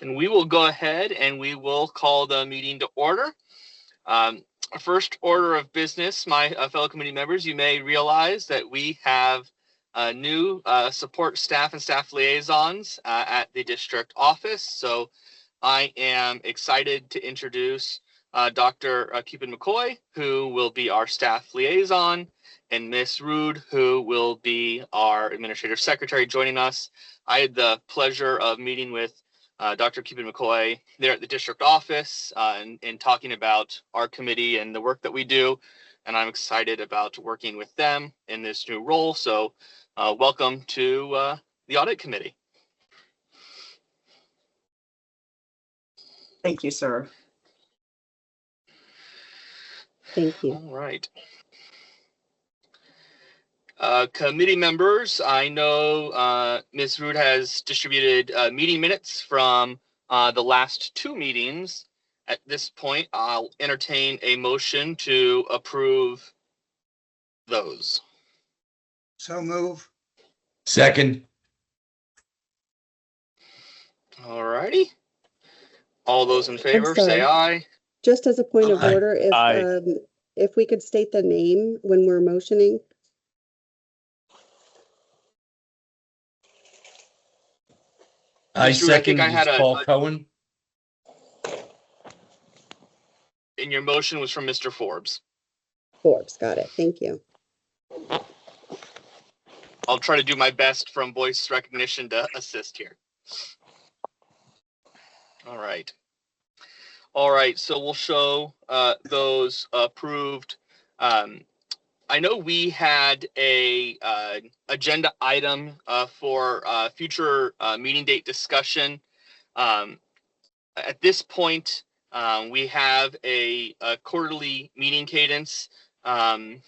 And we will go ahead and we will call the meeting to order. First order of business, my fellow committee members, you may realize that we have new support staff and staff liaisons at the district office. So I am excited to introduce Dr. Cupid McCoy, who will be our staff liaison, and Miss Rude, who will be our administrative secretary, joining us. I had the pleasure of meeting with Dr. Cupid McCoy there at the district office and talking about our committee and the work that we do. And I'm excited about working with them in this new role. So welcome to the audit committee. Thank you, sir. Thank you. All right. Committee members, I know Ms. Root has distributed meeting minutes from the last two meetings. At this point, I'll entertain a motion to approve those. So move. Second. All righty. All those in favor, sorry. say aye. Just as a point of Aye. order, if we could state the name when we're motioning. I Mr. Root, I think second I had Paul Cohen. And your motion was from Mr. Forbes. Forbes, got it. Thank you. I'll try to do my best from voice recognition to assist here. All right. All right, so we'll show those approved. I know we had a agenda item for future meeting date discussion. At this point, we have a quarterly meeting cadence. I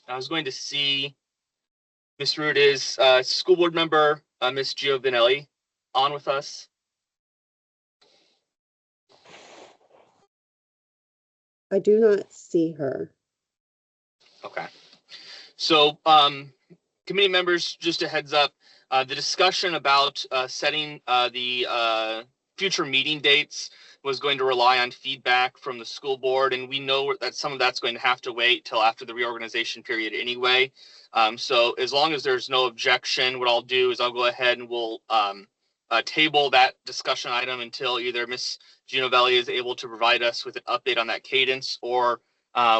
was going to see Ms. Root is school board member Ms. Giovanelli on with us. I do not see her. Okay. So committee members, just a heads up, the discussion about setting the future meeting dates was going to rely on feedback from the school board, and we know that some of that's going to have to wait till after the reorganization period anyway. So as long as there's no objection, what I'll do is I'll go ahead and we'll table that discussion item until either Ms. Ginovelli is able to provide us with an update on that cadence, or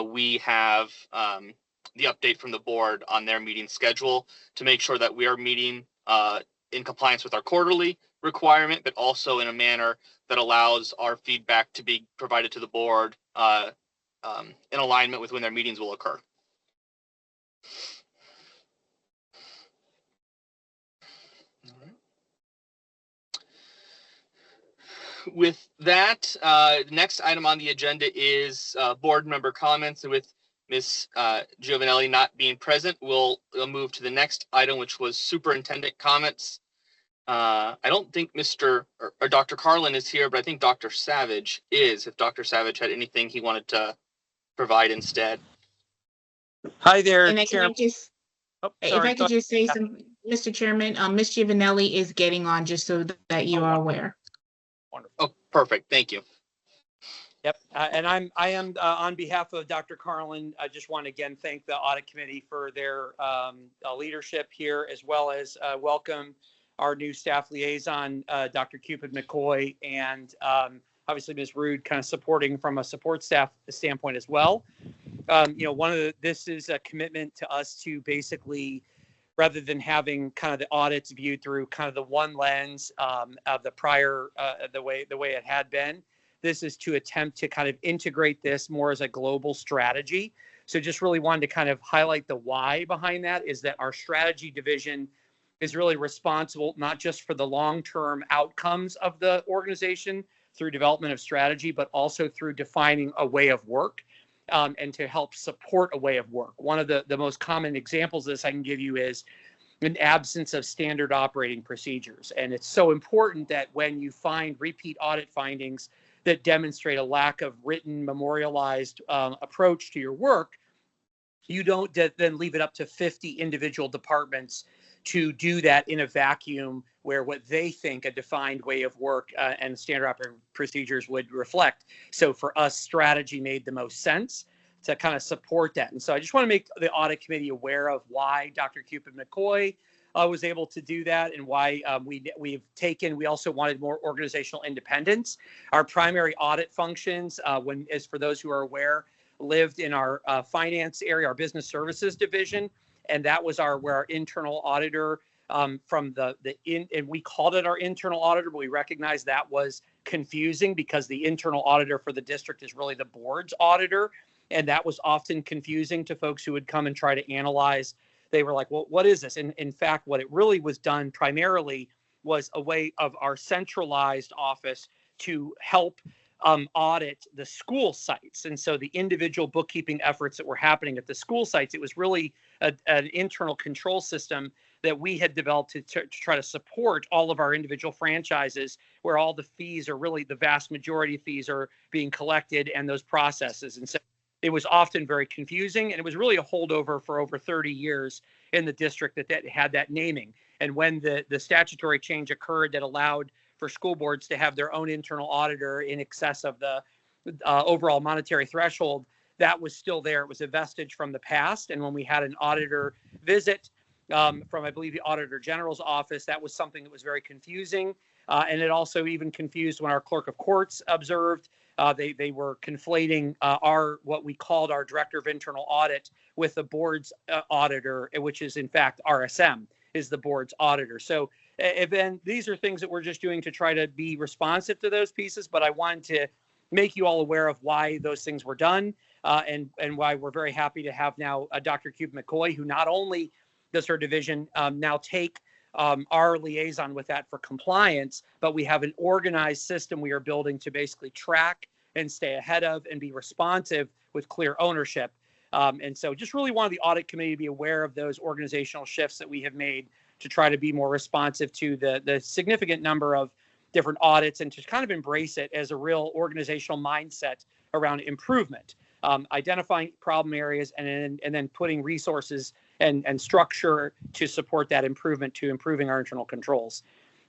we have the update from the board on their meeting schedule to make sure that we are meeting in compliance with our quarterly requirement, but also in a manner that allows our feedback to be provided to the board in alignment with when their meetings will occur. With that, the next item on the agenda is board member comments. And with Ms. Giovanelli not being present, we'll move to the next item, which was superintendent comments. I don't think Mr. or Dr. Carlin is here, but I think Dr. Savage is, if Dr. Savage had anything he wanted to provide instead. Hi there, And Chairman. if I could just say something, Mr. Chairman, Ms. Giovanelli is getting on, just so that you are aware. Wonderful. Oh, perfect. Thank you. Yep. And I am on behalf of Dr. Carlin. I just want to again thank the audit committee for their leadership here, as well as welcome our new staff liaison, Dr. Cupid McCoy, and obviously Ms. Rude kind of supporting from a support staff standpoint as well. This is a commitment to us to basically, rather than having kind of the audits viewed through kind of the one lens of the prior, the way it had been, this is to attempt to kind of integrate this more as a global strategy. So just really wanted to kind of highlight the why behind that, is that our strategy division is really responsible not just for the long-term outcomes of the organization through development of strategy, but also through defining a way of work and to help support a way of work. One of the most common examples of this I can give you is an absence of standard operating procedures. And it's so important that when you find repeat audit findings that demonstrate a lack of written, memorialized approach to your work, you don't then leave it up to 50 individual departments to do that in a vacuum where what they think a defined way of work and standard operating procedures would reflect. So for us, strategy made the most sense to kind of support that. And so I just want to make the audit committee aware of why Dr. Cupid McCoy was able to do that, and why we also wanted more organizational independence. Our primary audit functions, as for those who are aware, lived in our finance area, our business services division, and that was where our internal auditor and we called it our internal auditor, but we recognized that was confusing because the internal auditor for the district is really the board's auditor, and that was often confusing to folks who would come and try to analyze. They were like, well, what is this? And in fact, what it really was done primarily was a way of our centralized office to help audit the school sites. And so the individual bookkeeping efforts that were happening at the school sites, it was really an internal control system that we had developed to try to support all of our individual franchises, where all the fees are really, the vast majority of fees are being collected and those processes. And so it was often very confusing, and it was really a holdover for over 30 years in the district that had that naming. And when the statutory change occurred that allowed for school boards to have their own internal auditor in excess of the overall monetary threshold, that was still there. It was a vestige from the past. And when we had an auditor visit from, I believe, the Auditor General's office, that was something that was very confusing. And it also even confused when our clerk of courts observed. They were conflating what we called our director of internal audit with the board's auditor, which is in fact RSM is the board's auditor. So then these are things that we're just doing to try to be responsive to those pieces. But I wanted to make you all aware of why those things were done and why we're very happy to have now Dr. Cupid McCoy, who not only does her division now take our liaison with that for compliance, but we have an organized system we are building to basically track and stay ahead of and be responsive with clear ownership. And so just really wanted the audit committee to be aware of those organizational shifts that we have made to try to be more responsive to the significant number of different audits, and to kind of embrace it as a real organizational mindset around improvement, identifying problem areas and then putting resources and structure to support that improvement, to improving our internal controls.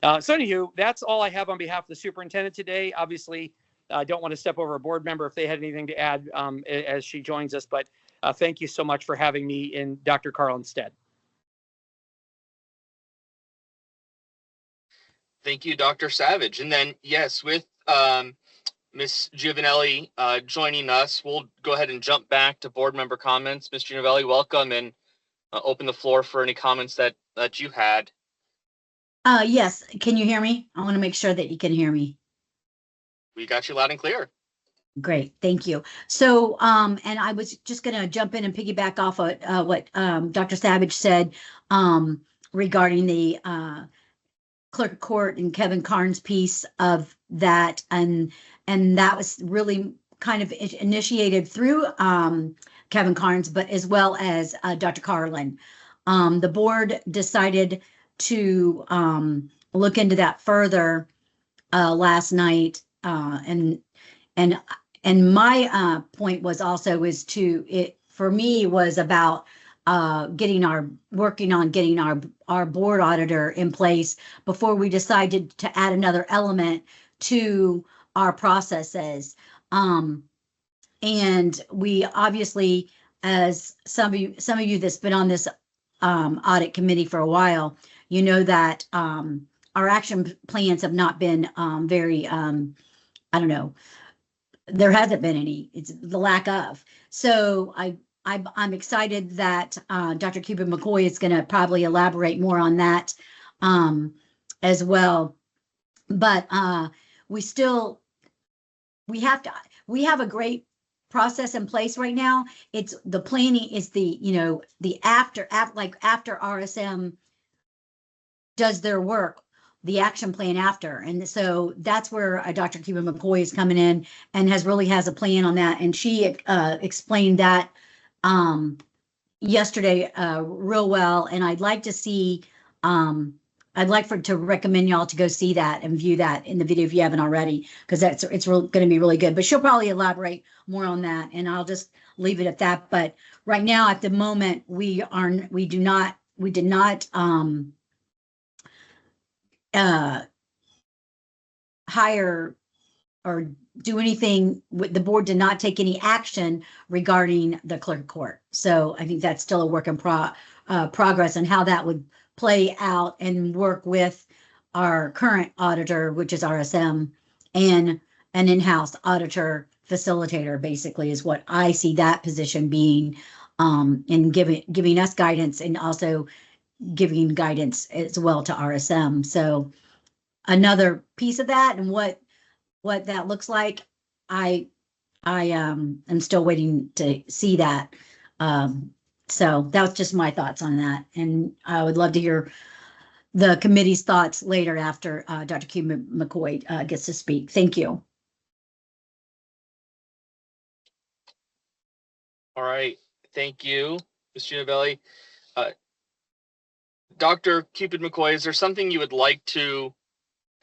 So anywho, that's all I have on behalf of the superintendent today. Obviously, I don't want to step over a board member if they had anything to add as she joins us, but thank you so much for having me in Dr. Carlin's stead. Thank you, Dr. Savage. And then, yes, with Ms. Giovanelli joining us, we'll go ahead and jump back to board member comments. Ms. Giovanelli, welcome, and open the floor for any comments that you had. Yes. Can you hear me? I want to make sure that you can hear me. We got you loud and clear. Great. Thank you. So, and I was just going to jump in and piggyback off of what Dr. Savage said regarding the clerk of court and Kevin Carnes piece of that. And that was really kind of initiated through Kevin Carnes, but as well as Dr. Carlin. The board decided to look into that further last night. And my point was also for me was about working on getting our board auditor in place before we decided to add another element to our processes. And we obviously, as some of you that's been on this audit committee for a while, you know that our action plans have not been very, I don't know, there hasn't been any. It's the lack of. So I'm excited that Dr. Cupid McCoy is going to probably elaborate more on that as well. But we have a great process in place right now. It's the planning is the after RSM does their work, the action plan after. And so that's where Dr. Cupid McCoy is coming in and has a plan on that. And she explained that yesterday real well. And I'd like to see, to recommend y'all to go see that and view that in the video if you haven't already, because it's going to be really good. But she'll probably elaborate more on that, and I'll just leave it at that. But right now, at the moment, we do not we did not hire or do anything with the board, did not take any action regarding the clerk of court. So I think that's still a work in progress, and how that would play out and work with our current auditor, which is RSM, and an in-house auditor facilitator, basically, is what I see that position being, and giving us guidance, and also giving guidance as well to RSM. So another piece of that, and what that looks like, I am still waiting to see that. So that was just my thoughts on that, and I would love to hear the committee's thoughts later after Dr. Q McCoy gets to speak. Thank you. All right, thank you, Ms. Ginovelli. Dr. Cupid McCoy, is there something you would like to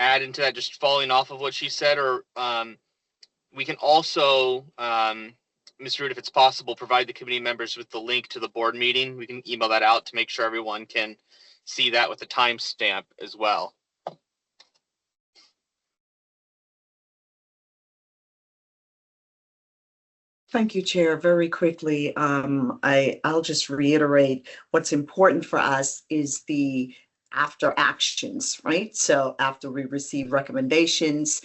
add into that, just following off of what she said? Or we can also, Ms. Root, if it's possible, provide the committee members with the link to the board meeting. We can email that out to make sure everyone can see that with a timestamp as well. Thank you, Chair. Very quickly, I'll just reiterate what's important for us is the after actions, right? So after we receive recommendations,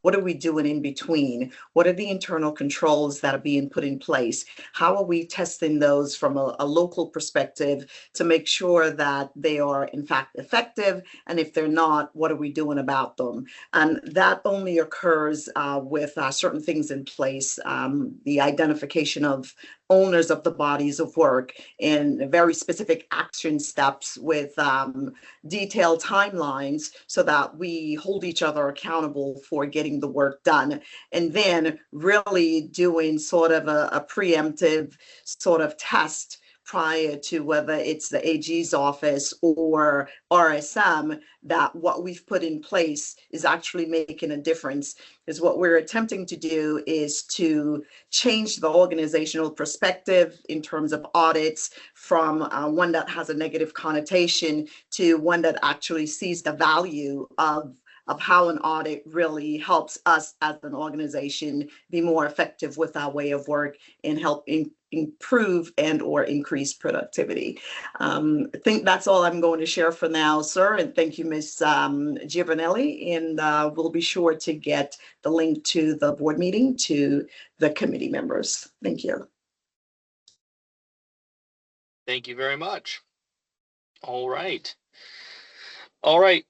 what are we doing in between? What are the internal controls that are being put in place? How are we testing those from a local perspective to make sure that they are in fact effective? And if they're not, what are we doing about them? And that only occurs with certain things in place, the identification of owners of the bodies of work and very specific action steps with detailed timelines so that we hold each other accountable for getting the work done. And then really doing sort of a preemptive sort of test prior to whether it's the AG's office or RSM, that what we've put in place is actually making a difference. Is what we're attempting to do is to change the organizational perspective in terms of audits from one that has a negative connotation to one that actually sees the value of how an audit really helps us as an organization be more effective with our way of work and help improve and or increase productivity. I think that's all I'm going to share for now, sir. And thank you, Ms. Giovanelli. And we'll be sure to get the link to the board meeting to the committee members. Thank you. Thank you very much. All right. All right,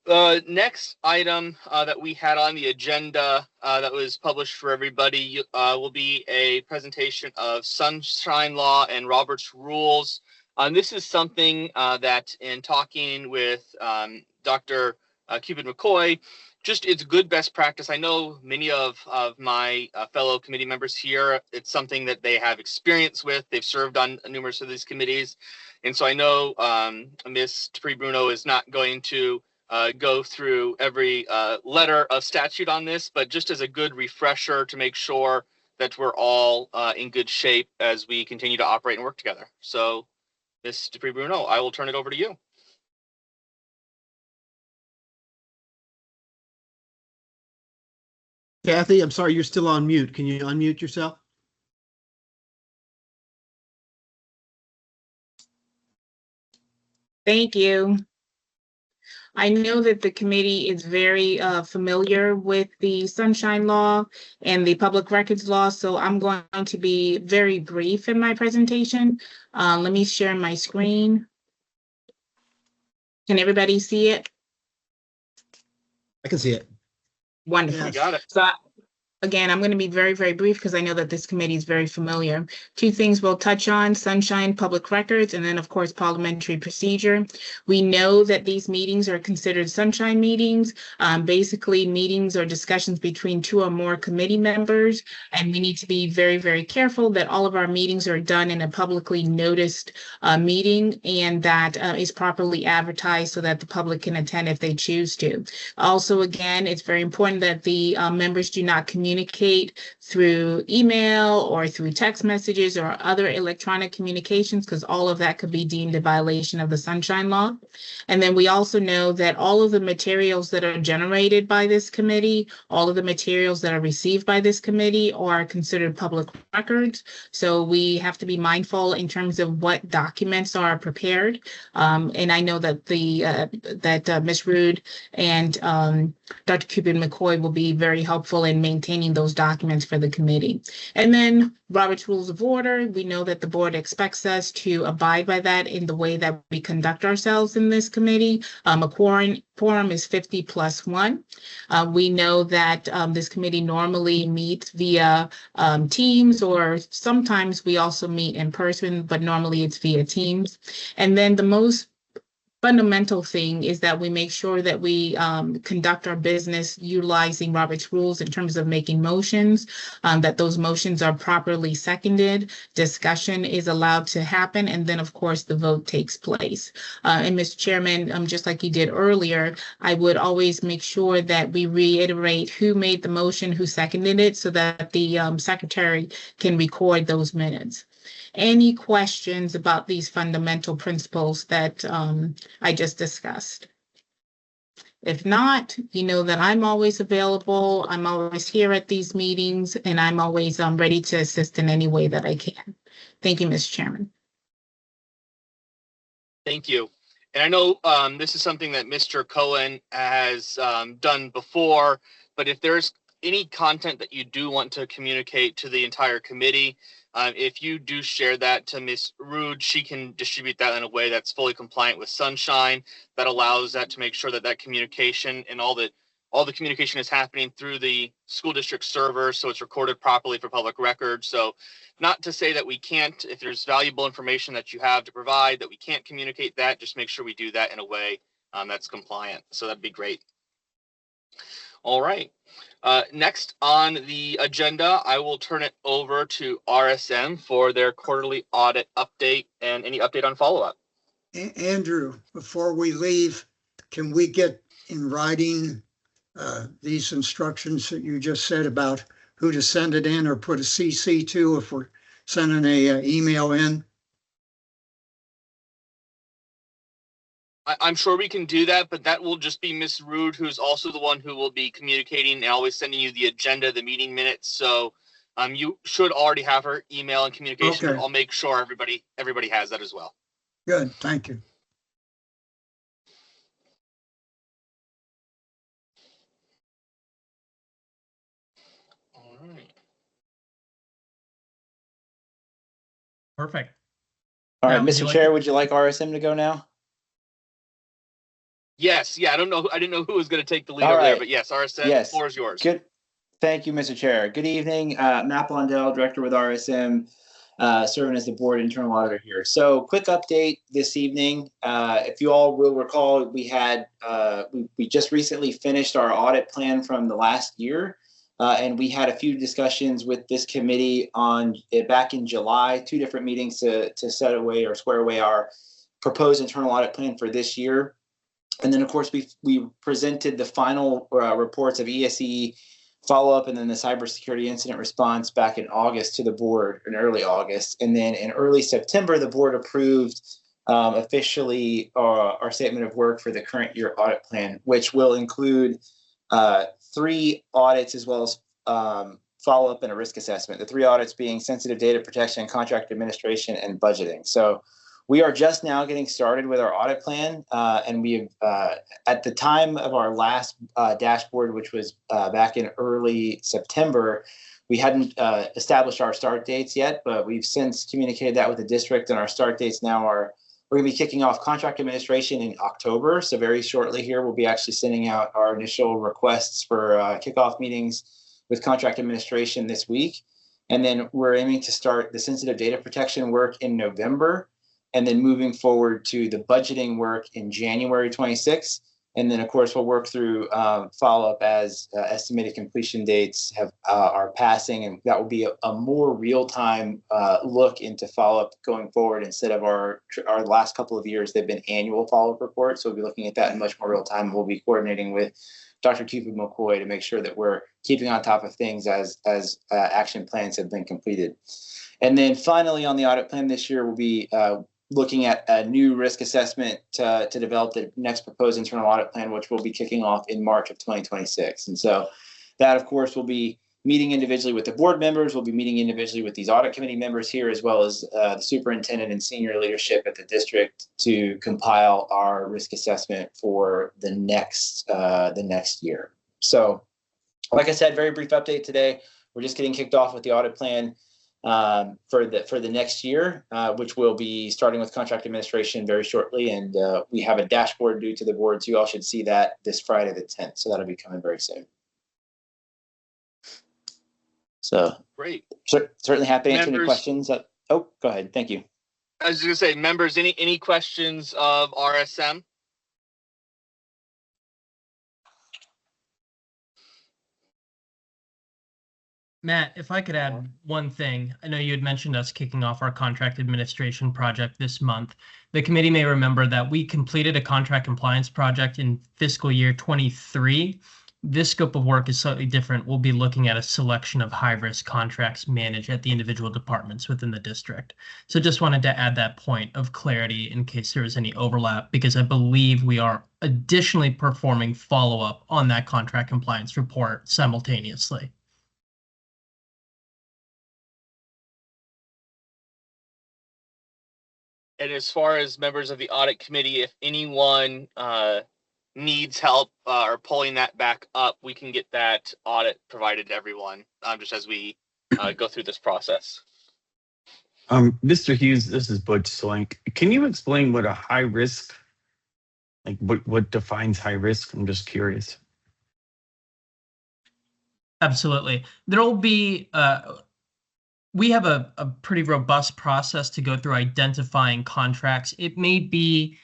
next item that we had on the agenda that was published for everybody will be a presentation of Sunshine Law and Robert's Rules. This is something that in talking with Dr. Cupid McCoy, just it's good best practice. I know many of my fellow committee members here, it's something that they have experience with. They've served on numerous of these committees. And so I know Ms. Dupree-Bruno is not going to go through every letter of statute on this, but just as a good refresher to make sure that we're all in good shape as we continue to operate and work together. So Ms. Dupree-Bruno, I will turn it over to you. Kathy, I'm sorry, you're still on mute. Can you unmute yourself? Thank you. I know that the committee is very familiar with the Sunshine Law and the Public Records Law, so I'm going to be very brief in my presentation. Let me share my screen. Can everybody see it? I can see it. Wonderful. You got it. So again, I'm going to be very, very brief because I know that this committee is very familiar. Two things we'll touch on: Sunshine Public Records, and then, of course, parliamentary procedure. We know that these meetings are considered Sunshine meetings, basically meetings or discussions between two or more committee members, and we need to be very, very careful that all of our meetings are done in a publicly noticed meeting, and that is properly advertised so that the public can attend if they choose to. Also, again, it's very important that the members do not communicate communicate through email or through text messages or other electronic communications, because all of that could be deemed a violation of the Sunshine Law. And then we also know that all of the materials that are generated by this committee, all of the materials that are received by this committee are considered public records. So we have to be mindful in terms of what documents are prepared. And I know that Ms. Rude and Dr. Cupid McCoy will be very helpful in maintaining those documents for the committee. And then Robert's Rules of Order, we know that the board expects us to abide by that in the way that we conduct ourselves in this committee. A quorum is 50 plus 1. We know that this committee normally meets via Teams, or sometimes we also meet in person, but normally it's via Teams. And then the most fundamental thing is that we make sure that we conduct our business utilizing Robert's rules in terms of making motions, that those motions are properly seconded, discussion is allowed to happen, and then of course the vote takes place. And Mr. Chairman, just like you did earlier, I would always make sure that we reiterate who made the motion, who seconded it, so that the secretary can record those minutes. Any questions about these fundamental principles that I just discussed? If not, you know that I'm always available. I'm always here at these meetings, and I'm always ready to assist in any way that I can. Thank you, Mr. Chairman. Thank you. And I know this is something that Mr. Cohen has done before, but if there's any content that you do want to communicate to the entire committee, if you do share that to Ms. Rude, she can distribute that in a way that's fully compliant with Sunshine. That allows that to make sure that that communication and all the communication is happening through the school district server, so it's recorded properly for public record. So not to say that we can't, if there's valuable information that you have to provide, that we can't communicate that, just make sure we do that in a way that's compliant. So that'd be great. All right. Next on the agenda, I will turn it over to RSM for their quarterly audit update and any update on follow-up. Andrew, before we leave, can we get in writing these instructions that you just said about who to send it in, or put a CC to if we're sending a email in? I'm sure we can do that, but that will just be Ms. Rude, who's also the one who will be communicating and always sending you the agenda, the meeting minutes. So you should already have her email and communication. Okay. I'll make sure everybody has that as well. Good, thank you. All right. Perfect. All right, Now, would you Mr. like Chair, to- would you like RSM to go now? Yes, yeah, I didn't know who was going to take the lead All over there, right. but yes, RSM, Yes. the floor is yours. Good. Thank you, Mr. Chair. Good evening. Matt Blondell, Director with RSM, serving as the Board Internal Auditor here. So quick update this evening. If you all will recall, we just recently finished our audit plan from the last year. And we had a few discussions with this committee back in July, 2 different meetings to set away or square away our proposed internal audit plan for this year. And then, of course, we presented the final reports of ESE follow-up and then the cybersecurity incident response back in August to the board, in early August. And then in early September, the board approved officially our statement of work for the current year audit plan, which will include 3 audits as well as follow-up and a risk assessment. The 3 audits being sensitive data protection, contract administration, and budgeting. So we are just now getting started with our audit plan, and we have, at the time of our last dashboard, which was back in early September, we hadn't established our start dates yet, but we've since communicated that with the district, and our start dates now are, we're going to be kicking off contract administration in October. So very shortly here, we'll be actually sending out our initial requests for kickoff meetings with contract administration this week. And then we're aiming to start the sensitive data protection work in November, and then moving forward to the budgeting work in January 26th. And then, of course, we'll work through follow-up as estimated completion dates are passing, and that will be a more real-time look into follow-up going forward. Instead of our last couple of years, they've been annual follow-up reports, so we'll be looking at that in much more real time. We'll be coordinating with Dr. Cupid McCoy to make sure that we're keeping on top of things as action plans have been completed. And then finally, on the audit plan this year, we'll be looking at a new risk assessment to develop the next proposed internal audit plan, which will be kicking off in March of 2026. And so that, of course, will be meeting individually with the board members. We'll be meeting individually with these audit committee members here, as well as the superintendent and senior leadership at the district to compile our risk assessment for the next year. So, like I said, very brief update today. We're just getting kicked off with the audit plan for the next year, which will be starting with contract administration very shortly. And we have a dashboard due to the board, so you all should see that this Friday the 10th. So that'll be coming very soon. So great. Certainly happy to answer any Members, questions. Oh, go ahead. Thank you. I was just gonna say, members, any questions of RSM? Matt, if I could add one thing. I know you had mentioned us kicking off our contract administration project this month. The committee may remember that we completed a contract compliance project in fiscal year 23. This scope of work is slightly different. We'll be looking at a selection of high-risk contracts managed at the individual departments within the district. So just wanted to add that point of clarity in case there was any overlap, because I believe we are additionally performing follow-up on that contract compliance report simultaneously. And as far as members of the audit committee, if anyone needs help or pulling that back up, we can get that audit provided to everyone just as we go through this process. Mr. Hughes, this is Butch Soink. Can you explain what a high risk, like what defines high risk? I'm just curious. Absolutely. There will be, we have a pretty robust process to go through identifying contracts. It may be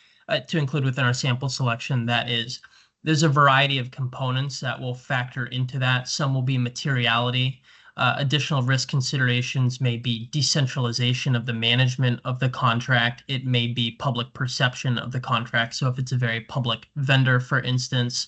to include within our sample selection, that is, there's a variety of components that will factor into that. Some will be materiality. Additional risk considerations may be decentralization of the management of the contract. It may be public perception of the contract. So if it's a very public vendor, for instance.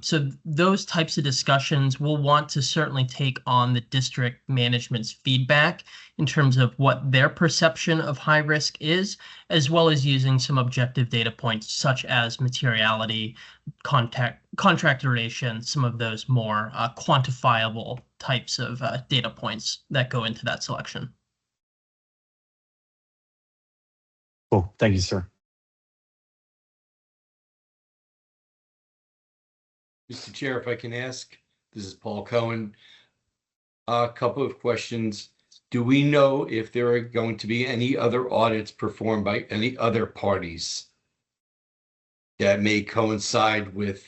So those types of discussions we'll want to certainly take on the district management's feedback in terms of what their perception of high risk is, as well as using some objective data points such as materiality, contract duration, some of those more quantifiable types of data points that go into that selection. Cool. Thank you, sir. Mr. Chair, if I can ask, this is Paul Cohen. A couple of questions. Do we know if there are going to be any other audits performed by any other parties that may coincide with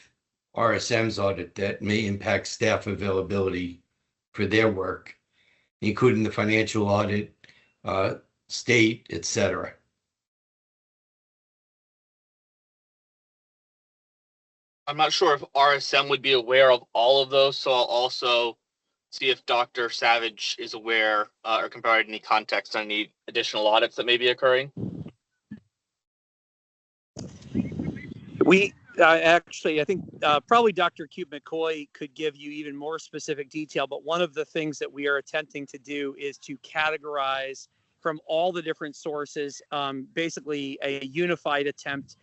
RSM's audit that may impact staff availability for their work, including the financial audit, state, et cetera? I'm not sure if RSM would be aware of all of those, so I'll also see if Dr. Savage is aware or can provide any context on any additional audits that may be occurring. We actually, I think probably Dr. Cube McCoy could give you even more specific detail, but one of the things that we are attempting to do is to categorize from all the different sources, basically a unified attempt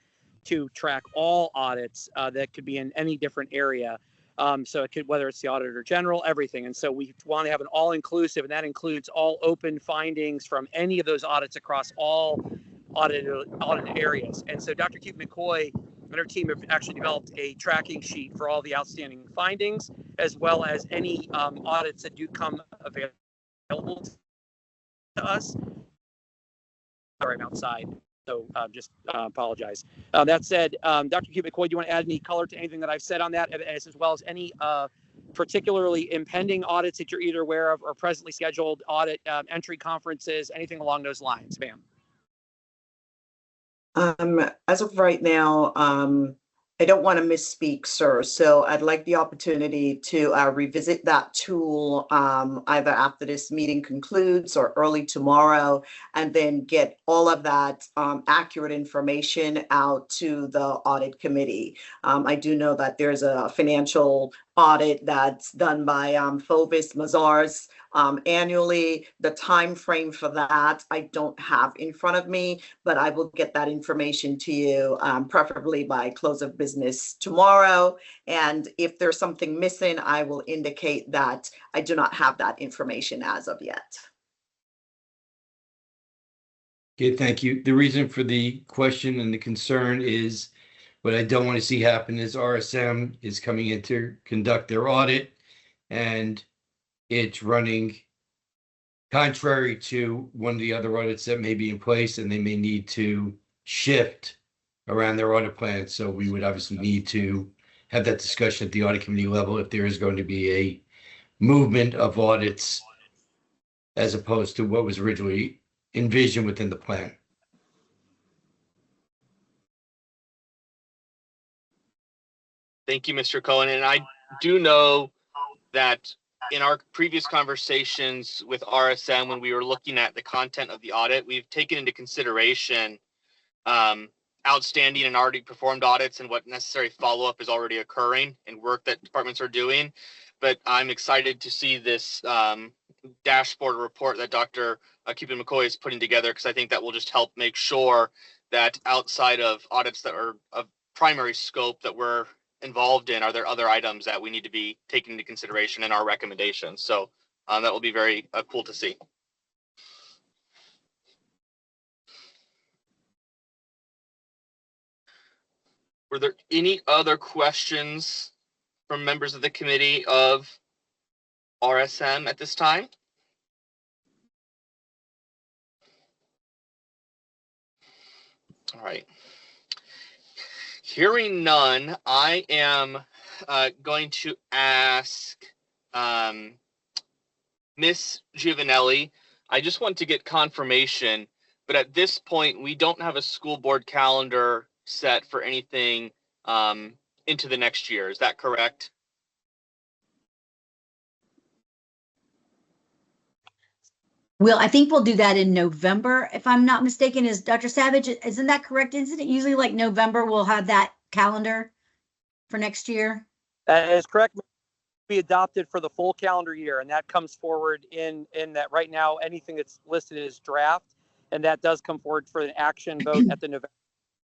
to track all audits that could be in any different area. So it could, whether it's the Auditor General, everything. And so we want to have an all-inclusive, and that includes all open findings from any of those audits across all audit areas. And so Dr. Cube McCoy and her team have actually developed a tracking sheet for all the outstanding findings, as well as any audits that do come available to us. Sorry, I'm outside. So just apologize. That said, Dr. Cube McCoy, do you want to add any color to anything that I've said on that, as well as any particularly impending audits that you're either aware of or presently scheduled audit entry conferences, anything along those lines, ma'am? As of right now, I don't want to misspeak, sir. So I'd like the opportunity to revisit that tool either after this meeting concludes or early tomorrow, and then get all of that accurate information out to the audit committee. I do know that there's a financial audit that's done by Fovis Mazars annually. The time frame for that I don't have in front of me, but I will get that information to you, preferably by close of business tomorrow. And if there's something missing, I will indicate that I do not have that information as of yet. Okay, thank you. The reason for the question and the concern is what I don't want to see happen is RSM is coming in to conduct their audit and it's running contrary to one of the other audits that may be in place, and they may need to shift around their audit plan. So we would obviously need to have that discussion at the audit committee level if there is going to be a movement of audits as opposed to what was originally envisioned within the plan. Thank you, Mr. Cohen. And I do know that in our previous conversations with RSM, when we were looking at the content of the audit, we've taken into consideration outstanding and already performed audits and what necessary follow-up is already occurring and work that departments are doing. But I'm excited to see this dashboard report that Dr. Keepan McCoy is putting together, because I think that will just help make sure that outside of audits that are of primary scope that we're involved in, are there other items that we need to be taking into consideration in our recommendations. So that will be very cool to see. Were there any other questions from members of the committee of RSM at this time? All right. Hearing none, I am going to ask Miss Giovanelli. I just want to get confirmation, but at this point, we don't have a school board calendar set for anything into the next year. Is that correct? Well, I think we'll do that in November, if I'm not mistaken. Is Dr. Savage, isn't that correct? Isn't it usually like November we'll have that calendar for next year? That is correct. Be adopted for the full calendar year, and that comes forward in that right now anything that's listed is draft, and that does come forward for an action vote at the November.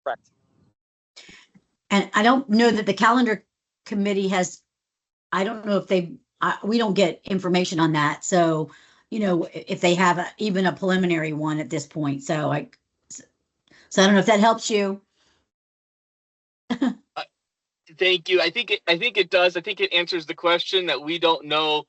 Correct. And I don't know that the calendar committee has, I don't know if they, we don't get information on that. So, you know, if they have even a preliminary one at this point. So I don't know if that helps you. Thank you. I think it does. I think it answers the question that we don't know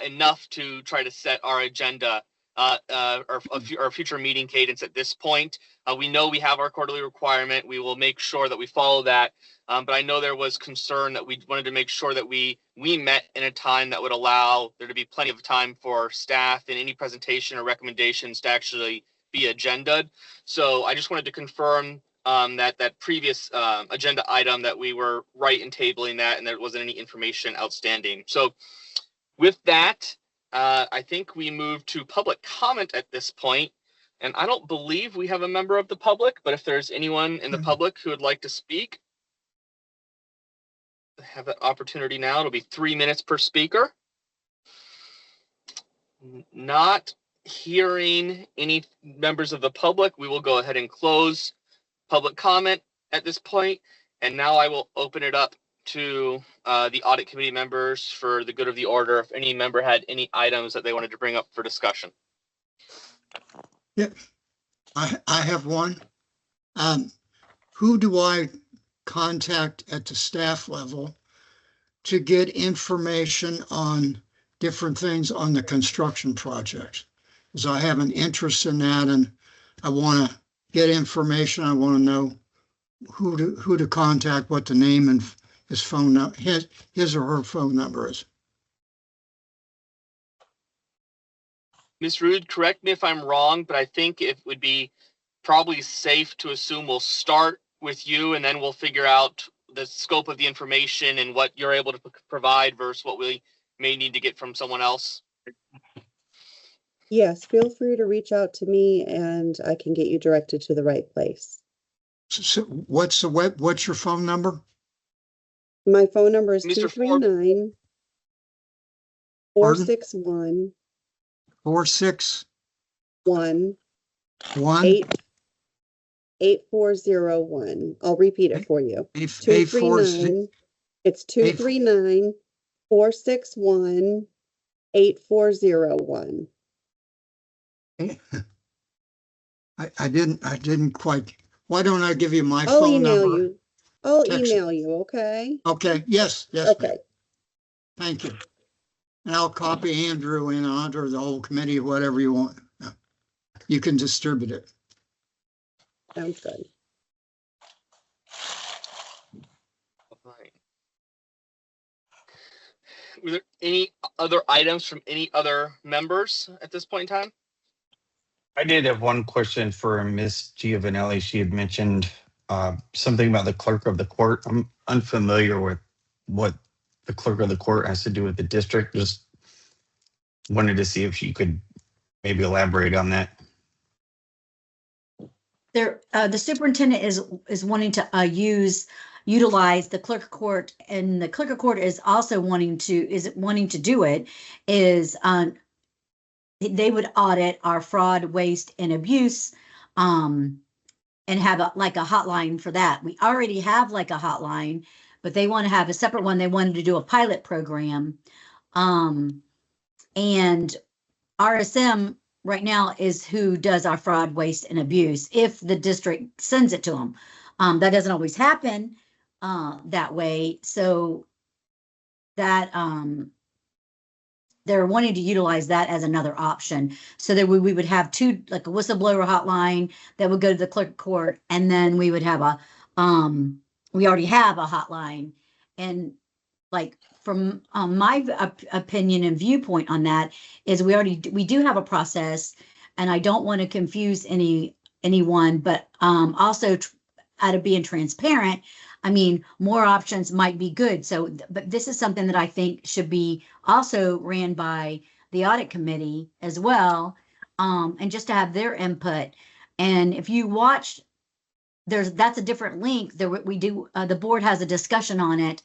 enough to try to set our agenda or future meeting cadence at this point. We know we have our quarterly requirement. We will make sure that we follow that. But I know there was concern that we wanted to make sure that we met in a time that would allow there to be plenty of time for staff and any presentation or recommendations to actually be agenda'd. So I just wanted to confirm that previous agenda item that we were right in tabling that and there wasn't any information outstanding. So with that, I think we move to public comment at this point. And I don't believe we have a member of the public, but if there's anyone in the public who would like to speak, have that opportunity now. It'll be 3 minutes per speaker. Not hearing any members of the public, we will go ahead and close public comment at this point. And now I will open it up to the audit committee members for the good of the order. If any member had any items that they wanted to bring up for discussion. Yeah, I have one. Who do I contact at the staff level to get information on different things on the construction project? Because I have an interest in that and I want to get information. I want to know who to contact, what the name and his phone number, his or her phone number is. Ms. Rude, correct me if I'm wrong, but I think it would be probably safe to assume we'll start with you and then we'll figure out the scope of the information and what you're able to provide versus what we may need to get from someone else. Yes, feel free to reach out to me and I can get you directed to the right place. So what's your phone number? My phone number is Mr. 239 Pardon? 461 461. 8401. I'll repeat it for you. 239. It's 239 461 8401. I didn't quite. Why don't I give you my I'll phone email number? you. I'll Text email you, okay? Okay, yes, ma'am. Okay. Thank you. And I'll copy Andrew in on it, or the whole committee, whatever you want. You can distribute it. Sounds good. Right. Were there any other items from any other members at this point in time? I did have one question for Miss Giovanelli. She had mentioned something about the clerk of the court. I'm unfamiliar with what the clerk of the court has to do with the district. Just wanted to see if she could maybe elaborate on that. There, the superintendent is wanting to utilize the clerk of court, and the clerk of court is also wanting to do it. They would audit our fraud, waste, and abuse, and have a hotline for that. We already have like a hotline, but they want to have a separate one. They wanted to do a pilot program, and RSM right now is who does our fraud, waste, and abuse if the district sends it to them. That doesn't always happen that way. So that they're wanting to utilize that as another option, so that we would have two, like a whistleblower hotline that would go to the clerk of court, and then we would have we already have a hotline. And like from my opinion and viewpoint on that is we do have a process, and I don't want to confuse anyone, but also out of being transparent, I mean, more options might be good. So, but this is something that I think should be also ran by the audit committee as well, and just to have their input. And if you watch, that's a different link. We do the board has a discussion on it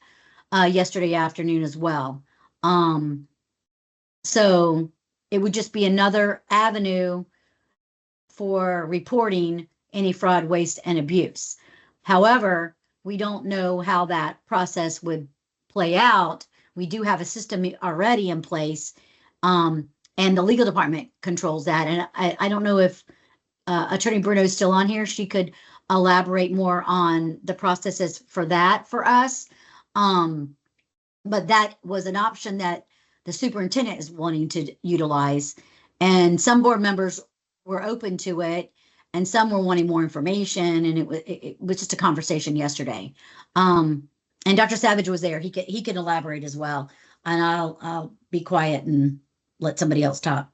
yesterday afternoon as well. So it would just be another avenue for reporting any fraud, waste, and abuse. However, we don't know how that process would play out. We do have a system already in place, and the legal department controls that. And I don't know if Attorney Bruno is still on here. She could elaborate more on the processes for that for us. But that was an option that the superintendent is wanting to utilize. And some board members were open to it, and some were wanting more information, and it was just a conversation yesterday. And Dr. Savage was there. He can elaborate as well. And I'll be quiet and let somebody else talk.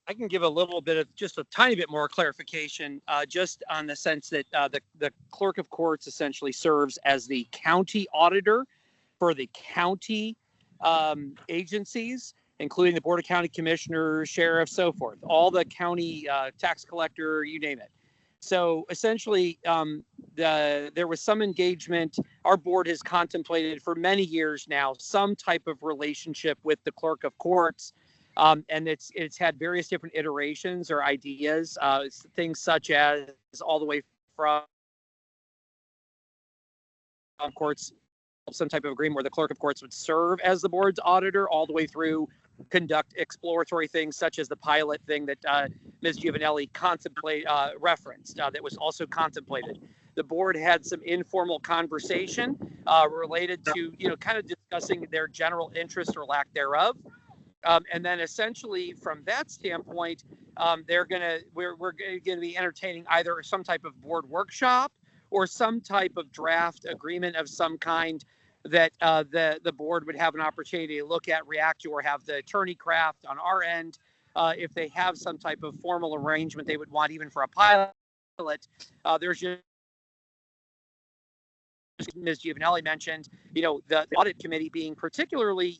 I can give a little bit of just a tiny bit more clarification, just on the sense that the clerk of courts essentially serves as the county auditor for the county agencies, including the Board of County Commissioners, sheriff, so forth, all the county tax collector, you name it. So essentially, there was some engagement. Our board has contemplated for many years now some type of relationship with the clerk of courts. And it's had various different iterations or ideas, things such as all the way from courts, some type of agreement where the clerk of courts would serve as the board's auditor, all the way through conduct exploratory things such as the pilot thing that Ms. Giovanelli referenced, that was also contemplated. The board had some informal conversation related to, kind of discussing their general interest or lack thereof. And then essentially from that standpoint, we're gonna be entertaining either some type of board workshop or some type of draft agreement of some kind that the board would have an opportunity to look at, react to, or have the attorney craft on our end. If they have some type of formal arrangement they would want, even for a pilot, there's just, Ms. Giovanelli mentioned, the audit committee being particularly,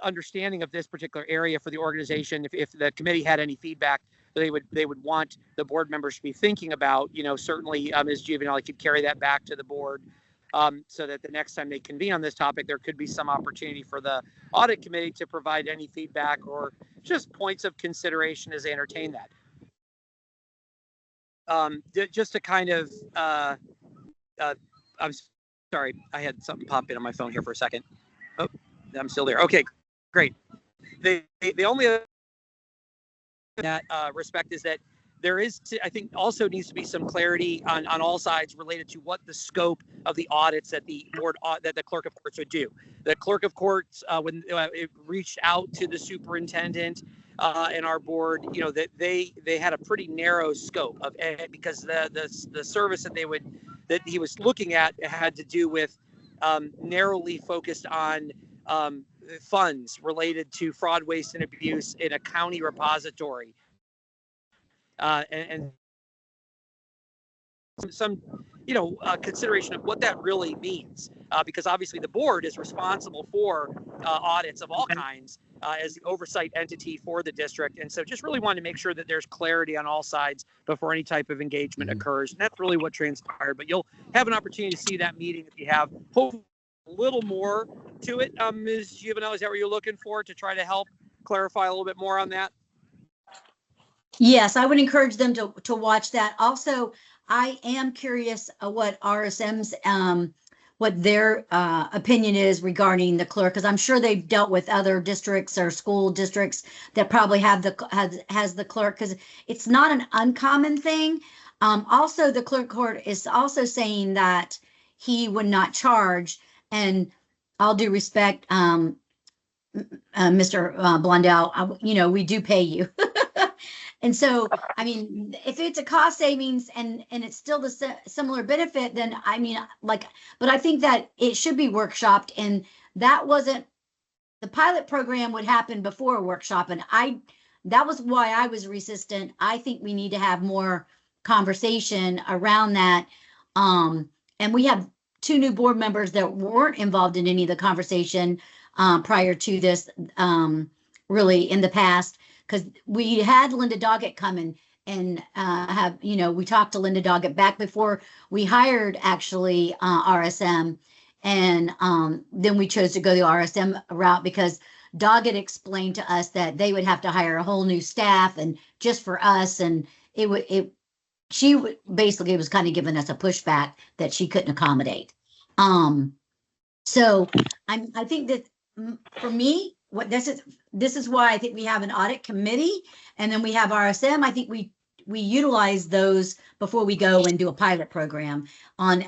understanding of this particular area for the organization. If the committee had any feedback they would want the board members to be thinking about. Certainly Ms. Giovanelli could carry that back to the board, so that the next time they convene on this topic, there could be some opportunity for the audit committee to provide any feedback or just points of consideration as they entertain that. Just to kind of, I'm sorry, I had something pop in on my phone here for a second. Oh, I'm still there. Okay, great. The only other that respect is that there is, I think, also needs to be some clarity on all sides related to what the scope of the audits that the board that the clerk of courts would do. The clerk of courts, when it reached out to the superintendent and our board, that they had a pretty narrow scope of, because the service that he was looking at had to do with narrowly focused on funds related to fraud, waste, and abuse in a county repository. And some consideration of what that really means, because obviously the board is responsible for audits of all kinds as the oversight entity for the district. And so just really wanted to make sure that there's clarity on all sides before any type of engagement occurs. And that's really what transpired. But you'll have an opportunity to see that meeting if you have hopefully a little more to it. Ms. Giovanelli, is that what you're looking for, to try to help clarify a little bit more on that? Yes, I would encourage them to watch that. Also, I am curious what RSM's what their opinion is regarding the clerk, because I'm sure they've dealt with other districts or school districts that probably have has the clerk, because it's not an uncommon thing. Also, the clerk court is also saying that he would not charge, and all due respect, Mr. Blondell, we do pay you. And so, I mean, if it's a cost savings and it's still the similar benefit, then I mean, but I think that it should be workshopped, and that wasn't, the pilot program would happen before a workshop. And that was why I was resistant. I think we need to have more conversation around that. And we have 2 new board members that weren't involved in any of the conversation prior to this, really in the past. Because we had Linda Doggett come in and we talked to Linda Doggett back before we hired actually RSM. And then we chose to go the RSM route because Doggett explained to us that they would have to hire a whole new staff and just for us. And she basically was kind of giving us a pushback that she couldn't accommodate. So I think that for me, this is why I think we have an audit committee, and then we have RSM. I think we utilize those before we go and do a pilot program on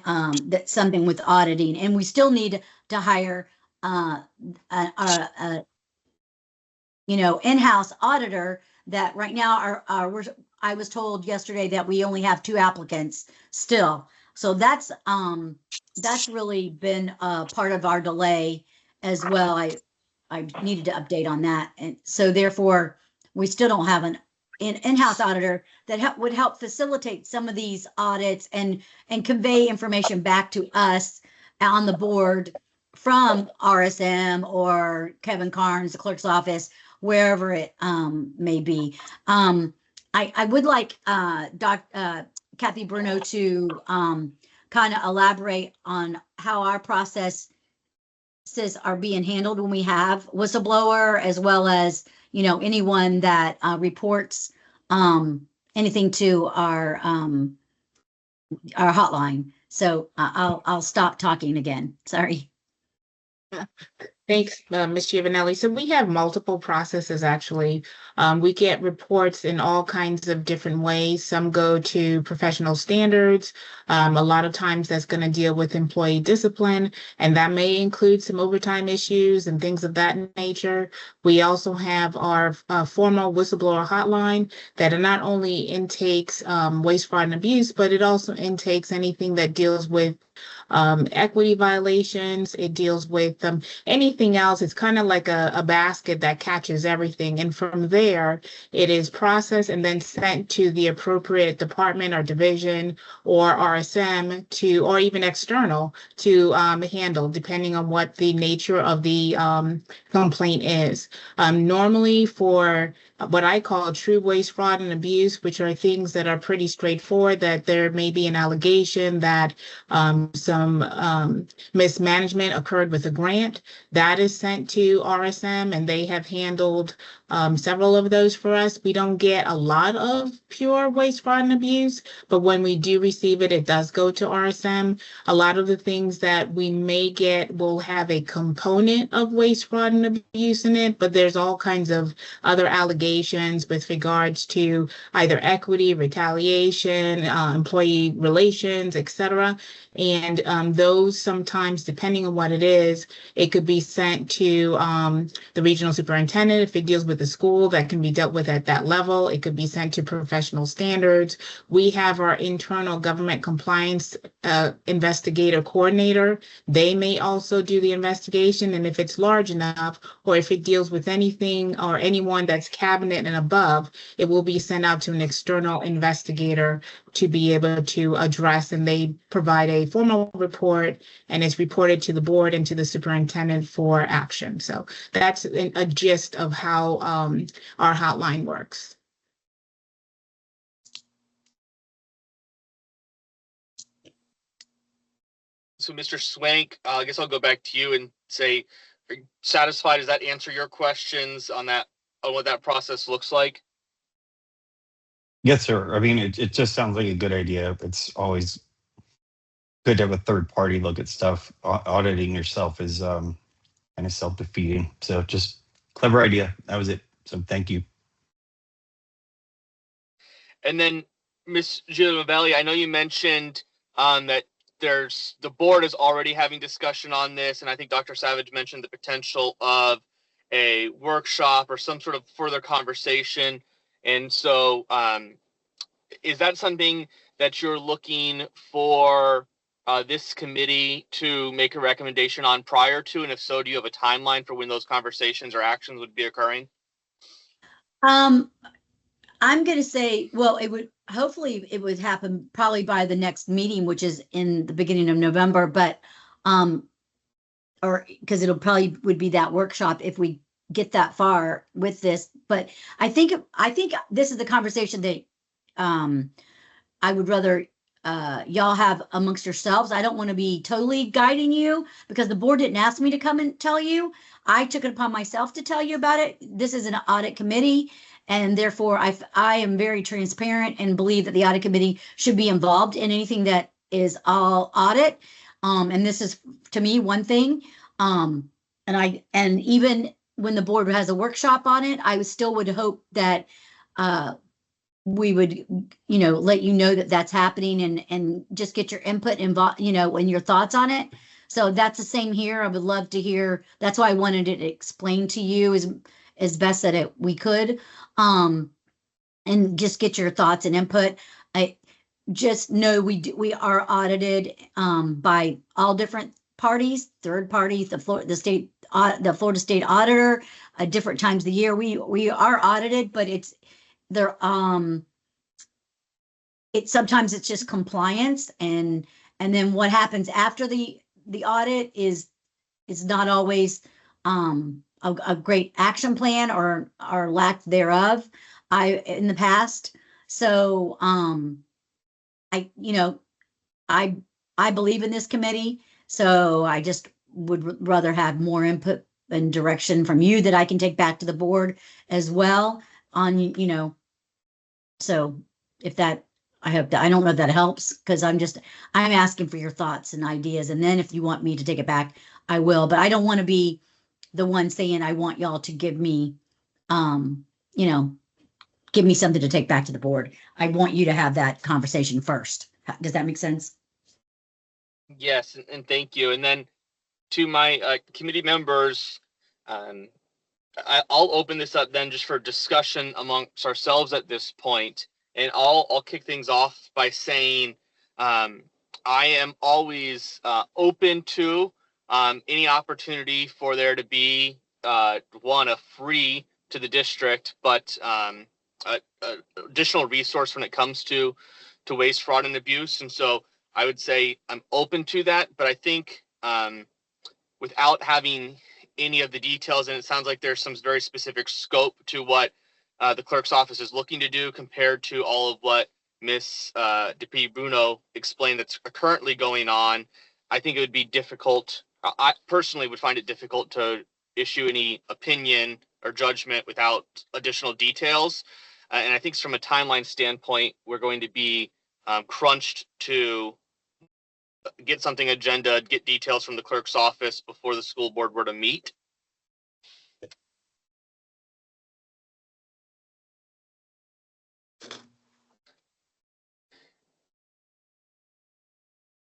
that's something with auditing, and we still need to hire in-house auditor. That right now I was told yesterday that we only have 2 applicants still, so that's really been part of our delay as well. I needed to update on that. And so therefore, we still don't have an in-house auditor that would help facilitate some of these audits and convey information back to us on the board from RSM or Kevin Carnes, the clerk's office, wherever it may be. I would like Kathy Bruno to kind of elaborate on how our process are being handled when we have whistleblower, as well as anyone that reports anything to our hotline. So I'll stop talking again. Sorry. Thanks, Ms. Giovanelli. So we have multiple processes, actually. We get reports in all kinds of different ways. Some go to professional standards. A lot of times that's going to deal with employee discipline, and that may include some overtime issues and things of that nature. We also have our formal whistleblower hotline that not only intakes waste, fraud, and abuse, but it also intakes anything that deals with equity violations. It deals with anything else. It's kind of like a basket that catches everything. And from there, it is processed and then sent to the appropriate department or division or RSM to, or even external to handle, depending on what the nature of the complaint is. Normally for what I call true waste, fraud, and abuse, which are things that are pretty straightforward, that there may be an allegation that some mismanagement occurred with a grant, that is sent to RSM, and they have handled several of those for us. We don't get a lot of pure waste, fraud, and abuse, but when we do receive it, it does go to RSM. A lot of the things that we may get will have a component of waste, fraud, and abuse in it, but there's all kinds of other allegations with regards to either equity, retaliation, employee relations, etc. And those sometimes, depending on what it is, it could be sent to the regional superintendent. If it deals with the school, that can be dealt with at that level. It could be sent to professional standards. We have our internal government compliance investigator coordinator. They may also do the investigation. And if it's large enough, or if it deals with anything or anyone that's cabinet and above, it will be sent out to an external investigator to be able to address, and they provide a formal report, and it's reported to the board and to the superintendent for action. So that's a gist of how our hotline works. So Mr. Swank, I guess I'll go back to you and say, are you satisfied? Does that answer your questions on that, on what that process looks like? Yes, sir. I mean, it just sounds like a good idea. It's always good to have a third party look at stuff. Auditing yourself is kind of self-defeating. So just clever idea. That was it. So thank you. And then Ms. Giovanelli, I know you mentioned that the board is already having discussion on this, and I think Dr. Savage mentioned the potential of a workshop or some sort of further conversation. And so is that something that you're looking for this committee to make a recommendation on prior to? And if so, do you have a timeline for when those conversations or actions would be occurring? I'm going to say, well, hopefully it would happen probably by the next meeting, which is in the beginning of November, but or because it'll probably would be that workshop if we get that far with this. But I think this is the conversation that I would rather y'all have amongst yourselves. I don't want to be totally guiding you because the board didn't ask me to come and tell you. I took it upon myself to tell you about it. This is an audit committee, and therefore I am very transparent and believe that the audit committee should be involved in anything that is all audit. And this is, to me, one thing. And even when the board has a workshop on it, I still would hope that we would, let you know that that's happening and just get your input involved, and your thoughts on it. So that's the same here. I would love to hear. That's why I wanted it explained to you as best that we could, and just get your thoughts and input. I just know we are audited by all different parties, third parties, the Florida State Auditor, different times of the year. We are audited, but sometimes it's just compliance, and then what happens after the audit is not always a great action plan or lack thereof in the past. So I believe in this committee, so I just would rather have more input and direction from you that I can take back to the board as well on, so if that, I hope that, I don't know if that helps, because I'm asking for your thoughts and ideas. And then if you want me to take it back, I will, but I don't want to be the one saying, I want y'all to give me, give me something to take back to the board. I want you to have that conversation first. Does that make sense? Yes, and thank you. And then to my committee members, I'll open this up then just for discussion amongst ourselves at this point. And I'll kick things off by saying, I am always open to any opportunity for there to be one, a free to the district, but a additional resource when it comes to waste, fraud, and abuse. And so I would say I'm open to that, but I think without having any of the details, and it sounds like there's some very specific scope to what the clerk's office is looking to do compared to all of what Ms. Dupuy Bruno explained that's currently going on. I think it would be difficult. I personally would find it difficult to issue any opinion or judgment without additional details. And I think from a timeline standpoint, we're going to be crunched to get something agenda, get details from the clerk's office before the school board were to meet.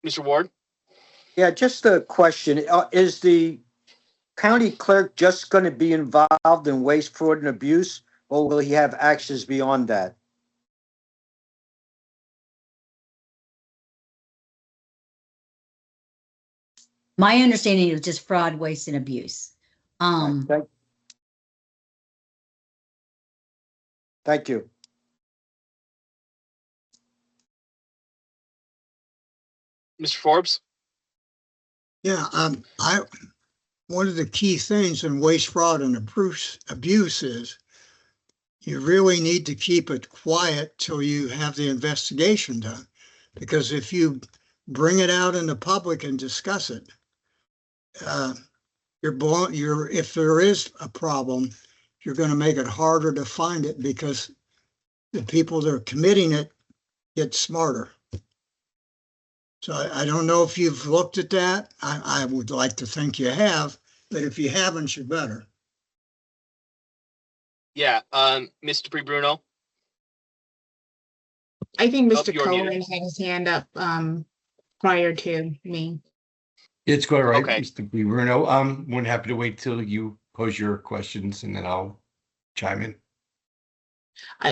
Mr. Ward? Yeah, just a question. Is the county clerk just going to be involved in waste, fraud, and abuse, or will he have actions beyond that? My understanding is just fraud, waste, and abuse. Thank you. Mr. Forbes? Yeah, one of the key things in waste, fraud, and abuse is you really need to keep it quiet till you have the investigation done. Because if you bring it out in the public and discuss it, if there is a problem, you're going to make it harder to find it because the people that are committing it get smarter. So I don't know if you've looked at that. I would like to think you have, but if you haven't, you better. Yeah, Mr. Dupuy Bruno? I think Oh, Mr. you're Cohen muted. had his hand up prior to me. It's quite all right, Okay. Mr. Bruno. I'm more than happy to wait till you pose your questions and then I'll chime in.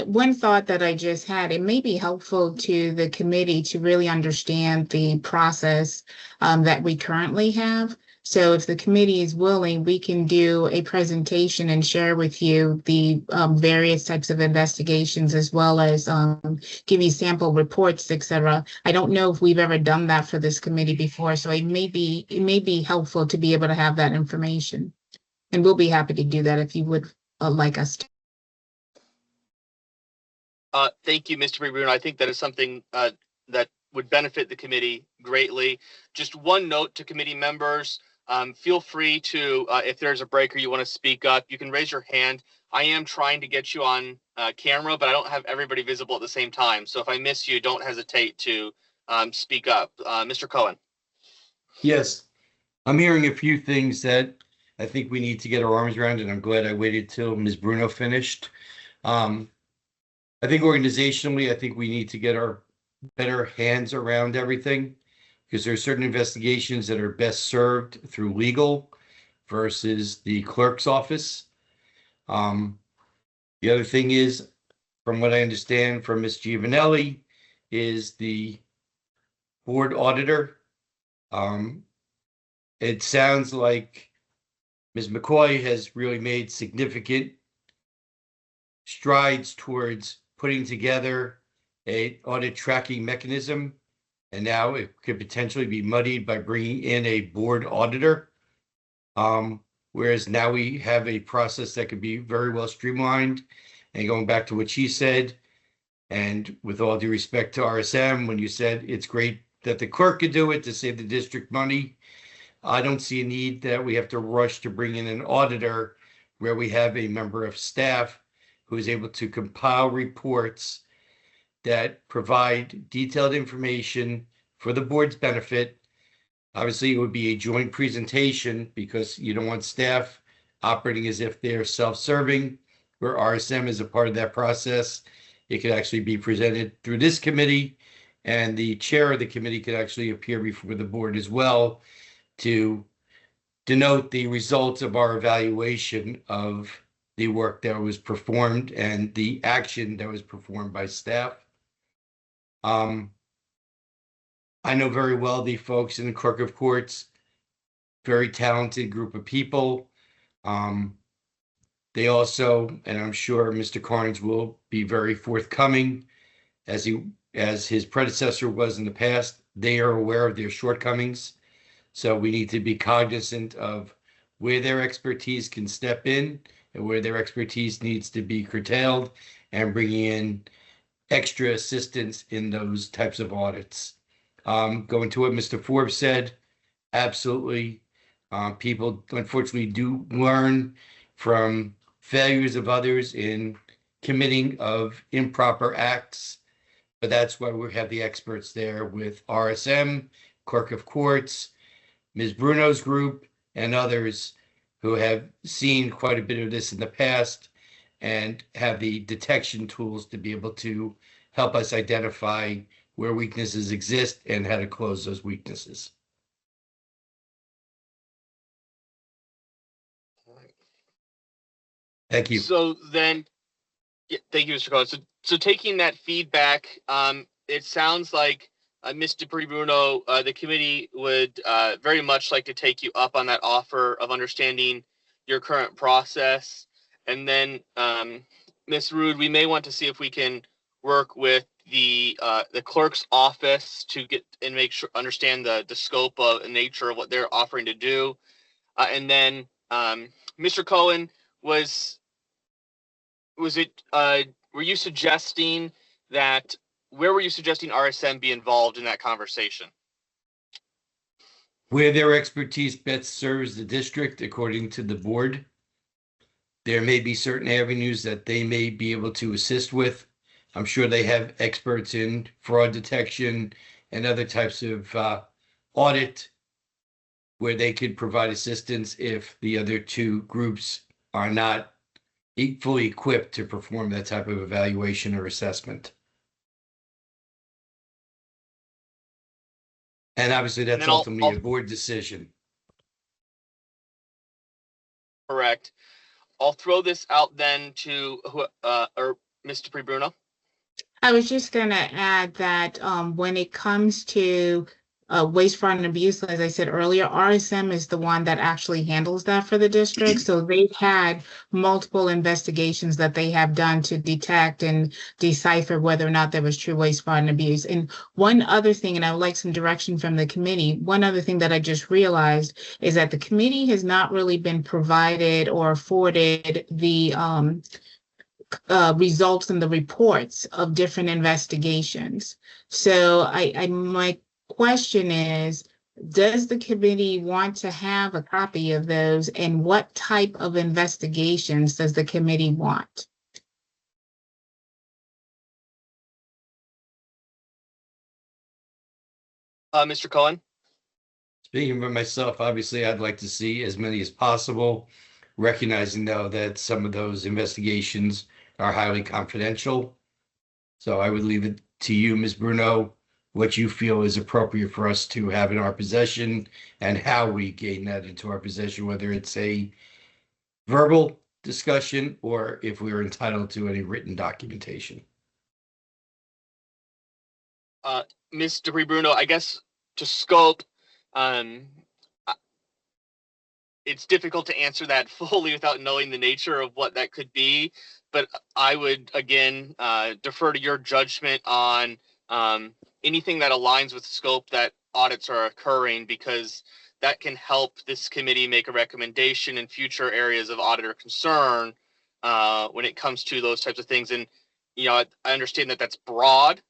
One thought that I just had, it may be helpful to the committee to really understand the process that we currently have. So if the committee is willing, we can do a presentation and share with you the various types of investigations, as well as give you sample reports, etc. I don't know if we've ever done that for this committee before, so it may be helpful to be able to have that information. And we'll be happy to do that if you would like us to. Thank you, Mr. Bruno. I think that is something that would benefit the committee greatly. Just one note to committee members, feel free to, if there's a break or you want to speak up, you can raise your hand. I am trying to get you on camera, but I don't have everybody visible at the same time. So if I miss you, don't hesitate to speak up. Mr. Cohen. Yes, I'm hearing a few things that I think we need to get our arms around, and I'm glad I waited till Ms. Bruno finished. I think organizationally, I think we need to get our better hands around everything, because there are certain investigations that are best served through legal versus the clerk's office. The other thing is, from what I understand from Ms. Giovanelli, is the board auditor. It sounds like Ms. McCoy has really made significant strides towards putting together a audit tracking mechanism, and now it could potentially be muddied by bringing in a board auditor. Whereas now we have a process that could be very well streamlined. And going back to what she said, and with all due respect to RSM, when you said it's great that the clerk could do it to save the district money, I don't see a need that we have to rush to bring in an auditor where we have a member of staff who is able to compile reports that provide detailed information for the board's benefit. Obviously, it would be a joint presentation because you don't want staff operating as if they're self-serving, where RSM is a part of that process. It could actually be presented through this committee, and the chair of the committee could actually appear before the board as well to denote the results of our evaluation of the work that was performed and the action that was performed by staff. I know very well the folks in the Clerk of Courts, very talented group of people. They also, and I'm sure Mr. Carnes will be very forthcoming as his predecessor was in the past. They are aware of their shortcomings. So we need to be cognizant of where their expertise can step in and where their expertise needs to be curtailed, and bringing in extra assistance in those types of audits. Going to what Mr. Forbes said, absolutely. People unfortunately do learn from failures of others in committing of improper acts, but that's why we have the experts there with RSM, Clerk of Courts, Ms. Bruno's group, and others who have seen quite a bit of this in the past and have the detection tools to be able to help us identify where weaknesses exist and how to close those weaknesses. Thank you. So then, yeah, thank you, Mr. Cohen. So taking that feedback, it sounds like Ms. Bruno, the committee would very much like to take you up on that offer of understanding your current process. And then, Ms. Rude, we may want to see if we can work with the clerk's office to get and make sure understand the scope of and nature of what they're offering to do. And then, Mr. Cohen, was it were you suggesting that where were you suggesting RSM be involved in that conversation? Where their expertise best serves the district, according to the board, there may be certain avenues that they may be able to assist with. I'm sure they have experts in fraud detection and other types of audit where they could provide assistance if the other two groups are not fully equipped to perform that type of evaluation or assessment. And obviously that's ultimately a board decision. Correct. I'll throw this out then to or Mr. Bruno. I was just going to add that when it comes to waste, fraud, and abuse, as I said earlier, RSM is the one that actually handles that for the district. So they've had multiple investigations that they have done to detect and decipher whether or not there was true waste, fraud, and abuse. And one other thing, and I would like some direction from the committee, one other thing that I just realized is that the committee has not really been provided or afforded the results and the reports of different investigations. So my question is, does the committee want to have a copy of those, and what type of investigations does the committee want? Mr. Cohen? Speaking for myself, obviously, I'd like to see as many as possible, recognizing, though, that some of those investigations are highly confidential. So I would leave it to you, Ms. Bruno, what you feel is appropriate for us to have in our possession and how we gain that into our possession, whether it's a verbal discussion or if we are entitled to any written documentation. Mr. Bruno, I guess to scope, it's difficult to answer that fully without knowing the nature of what that could be. But I would, again, defer to your judgment on anything that aligns with the scope that audits are occurring, because that can help this committee make a recommendation in future areas of auditor concern when it comes to those types of things. And, you know, I understand that that's broad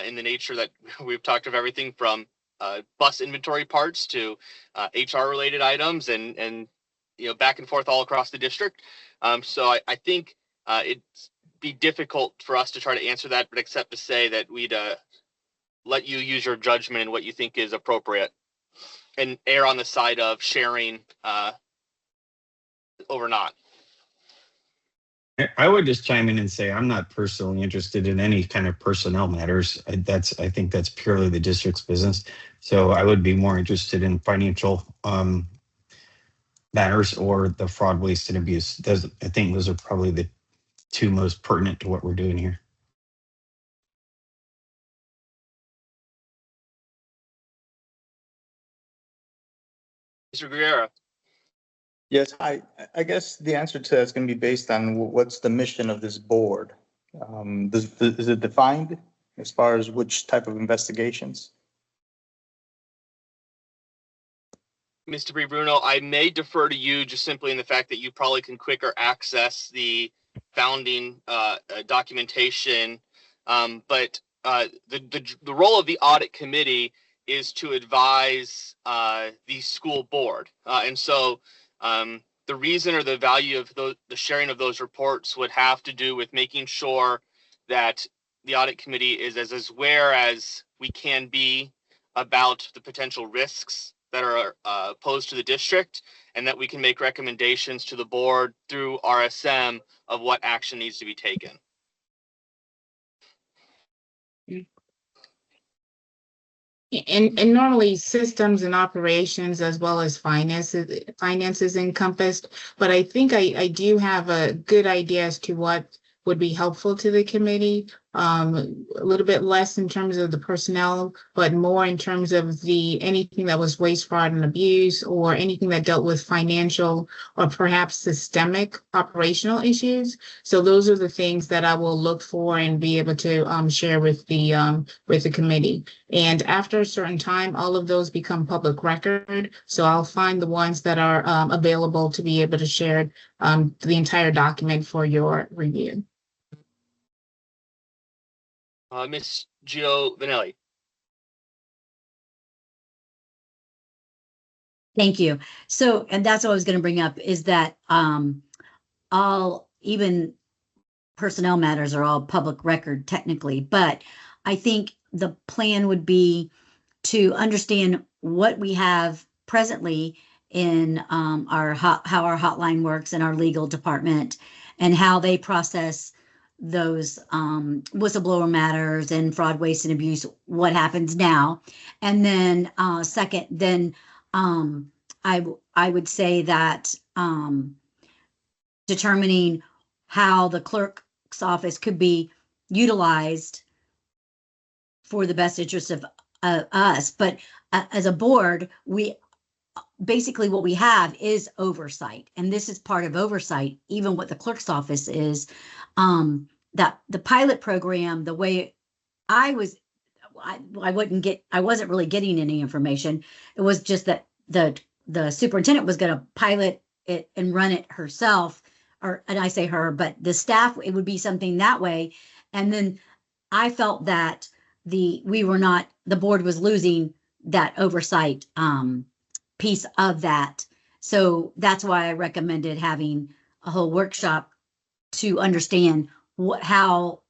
in the nature that we've talked of everything from bus inventory parts to HR related items and, you know, back and forth all across the district. So I think it'd be difficult for us to try to answer that, but except to say that we'd let you use your judgment and what you think is appropriate and err on the side of sharing over not. I would just chime in and say I'm not personally interested in any kind of personnel matters. I think that's purely the district's business. So I would be more interested in financial matters or the fraud, waste, and abuse. I think those are probably the two most pertinent to what we're doing here. Mr. Guerrero. Yes, I guess the answer to that is going to be based on what's the mission of this board. Is it defined as far as which type of investigations? Mr. B. Bruno, I may defer to you just simply in the fact that you probably can quicker access the founding documentation. But the role of the audit committee is to advise the school board. And so the reason or the value of the sharing of those reports would have to do with making sure that the audit committee is as aware as we can be about the potential risks that are posed to the district, and that we can make recommendations to the board through RSM of what action needs to be taken. And normally systems and operations as well as finances encompassed, but I think I do have a good idea as to what would be helpful to the committee. A little bit less in terms of the personnel, but more in terms of anything that was waste, fraud, and abuse, or anything that dealt with financial or perhaps systemic operational issues. So those are the things that I will look for and be able to share with the committee. And after a certain time, all of those become public record. So I'll find the ones that are available to be able to share the entire document for your review. Ms. Giovanelli. Thank you. So, and that's what I was going to bring up is that even personnel matters are all public record technically, but I think the plan would be to understand what we have presently in how our hotline works in our legal department and how they process those whistleblower matters and fraud, waste, and abuse, what happens now. And then second, then I would say that determining how the clerk's office could be utilized for the best interest of us. But as a board, basically what we have is oversight, and this is part of oversight, even what the clerk's office is. That the pilot program, the way I wasn't really getting any information. It was just that the superintendent was going to pilot it and run it herself, and I say her, but the staff, it would be something that way. And then I felt that the board was losing that oversight piece of that. So that's why I recommended having a whole workshop to understand how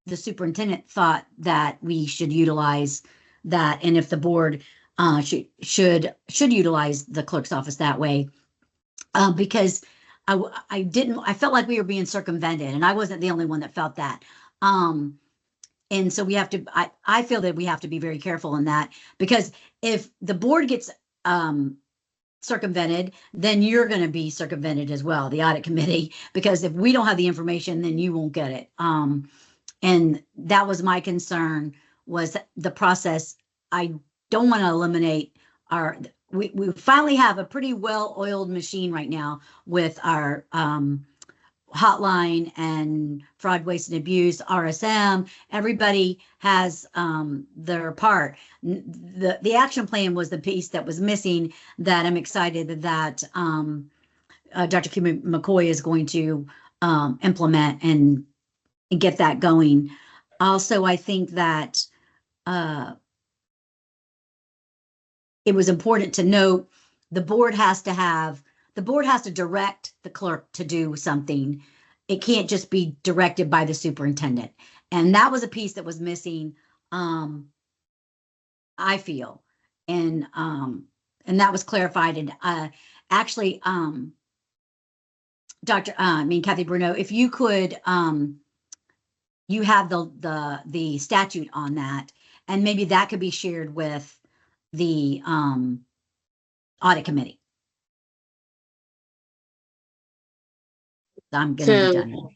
the superintendent thought that we should utilize that, and if the board should utilize the clerk's office that way, because I felt like we were being circumvented, and I wasn't the only one that felt that. And so we have to, I feel that we have to be very careful in that, because if the board gets circumvented, then you're going to be circumvented as well, the audit committee, because if we don't have the information, then you won't get it. And that was my concern, was the process. I don't want to eliminate we finally have a pretty well-oiled machine right now with our hotline and fraud, waste, and abuse, RSM. Everybody has their part. The action plan was the piece that was missing, that I'm excited that Dr. Kim McCoy is going to implement and get that going. Also, I think that it was important to note the board has to direct the clerk to do something. It can't just be directed by the superintendent. And that was a piece that was missing, I feel. And that was clarified. And actually, Kathy Bruno, if you could, you have the statute on that, and maybe that could be shared with the audit committee. I'm going to be done.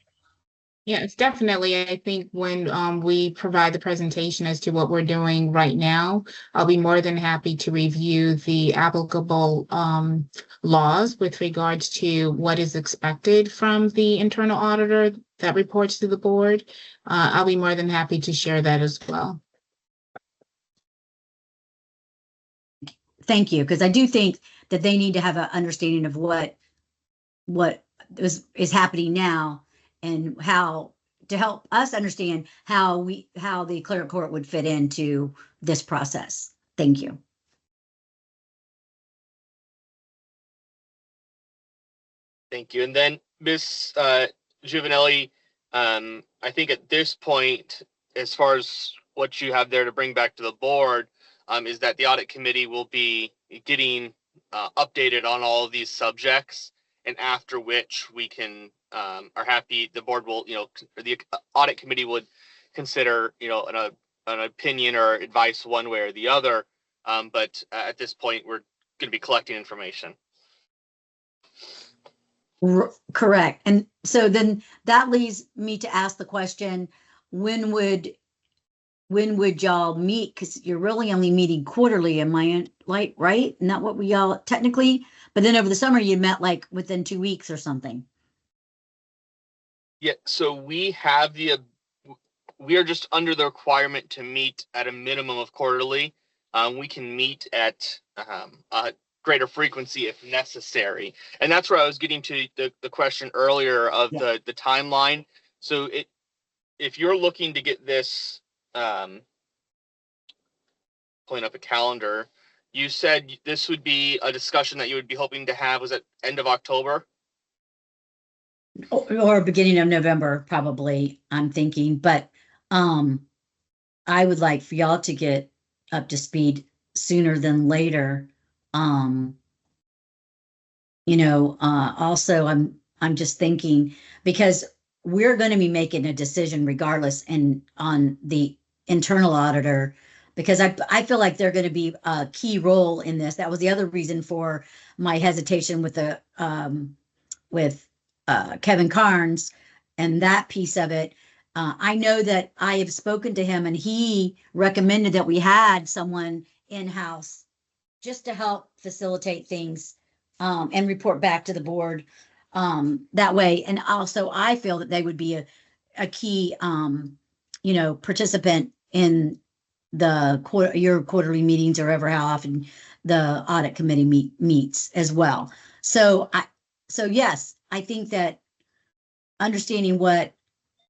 Yes, definitely. I think when we provide the presentation as to what we're doing right now, I'll be more than happy to review the applicable laws with regards to what is expected from the internal auditor that reports to the board. I'll be more than happy to share that as well. Thank you, because I do think that they need to have an understanding of what is happening now and how to help us understand how the clerk court would fit into this process. Thank you. Thank you. And then Ms. Giovanelli, I think at this point, as far as what you have there to bring back to the board, is that the audit committee will be getting updated on all of these subjects, and after which we can are happy, the board will, the audit committee would consider, an opinion or advice one way or the other. But at this point, we're going to be collecting information. Correct. And so then that leads me to ask the question, when would y'all meet? Because you're really only meeting quarterly, am I right? Not what we all technically, but then over the summer you met like within 2 weeks or something. Yeah, so we are just under the requirement to meet at a minimum of quarterly. We can meet at a greater frequency if necessary. And that's where I was getting to the question earlier of the timeline. So if you're looking to get this, pulling up a calendar, you said this would be a discussion that you would be hoping to have, was at end of October? Or beginning of November, probably, I'm thinking, but I would like for y'all to get up to speed sooner than later. Also I'm just thinking, because we're going to be making a decision regardless on the internal auditor, because I feel like they're going to be a key role in this. That was the other reason for my hesitation with Kevin Carnes and that piece of it. I know that I have spoken to him and he recommended that we had someone in-house just to help facilitate things and report back to the board that way. And also I feel that they would be a key, participant in your quarterly meetings, or ever how often the audit committee meets as well. So yes, I think that understanding what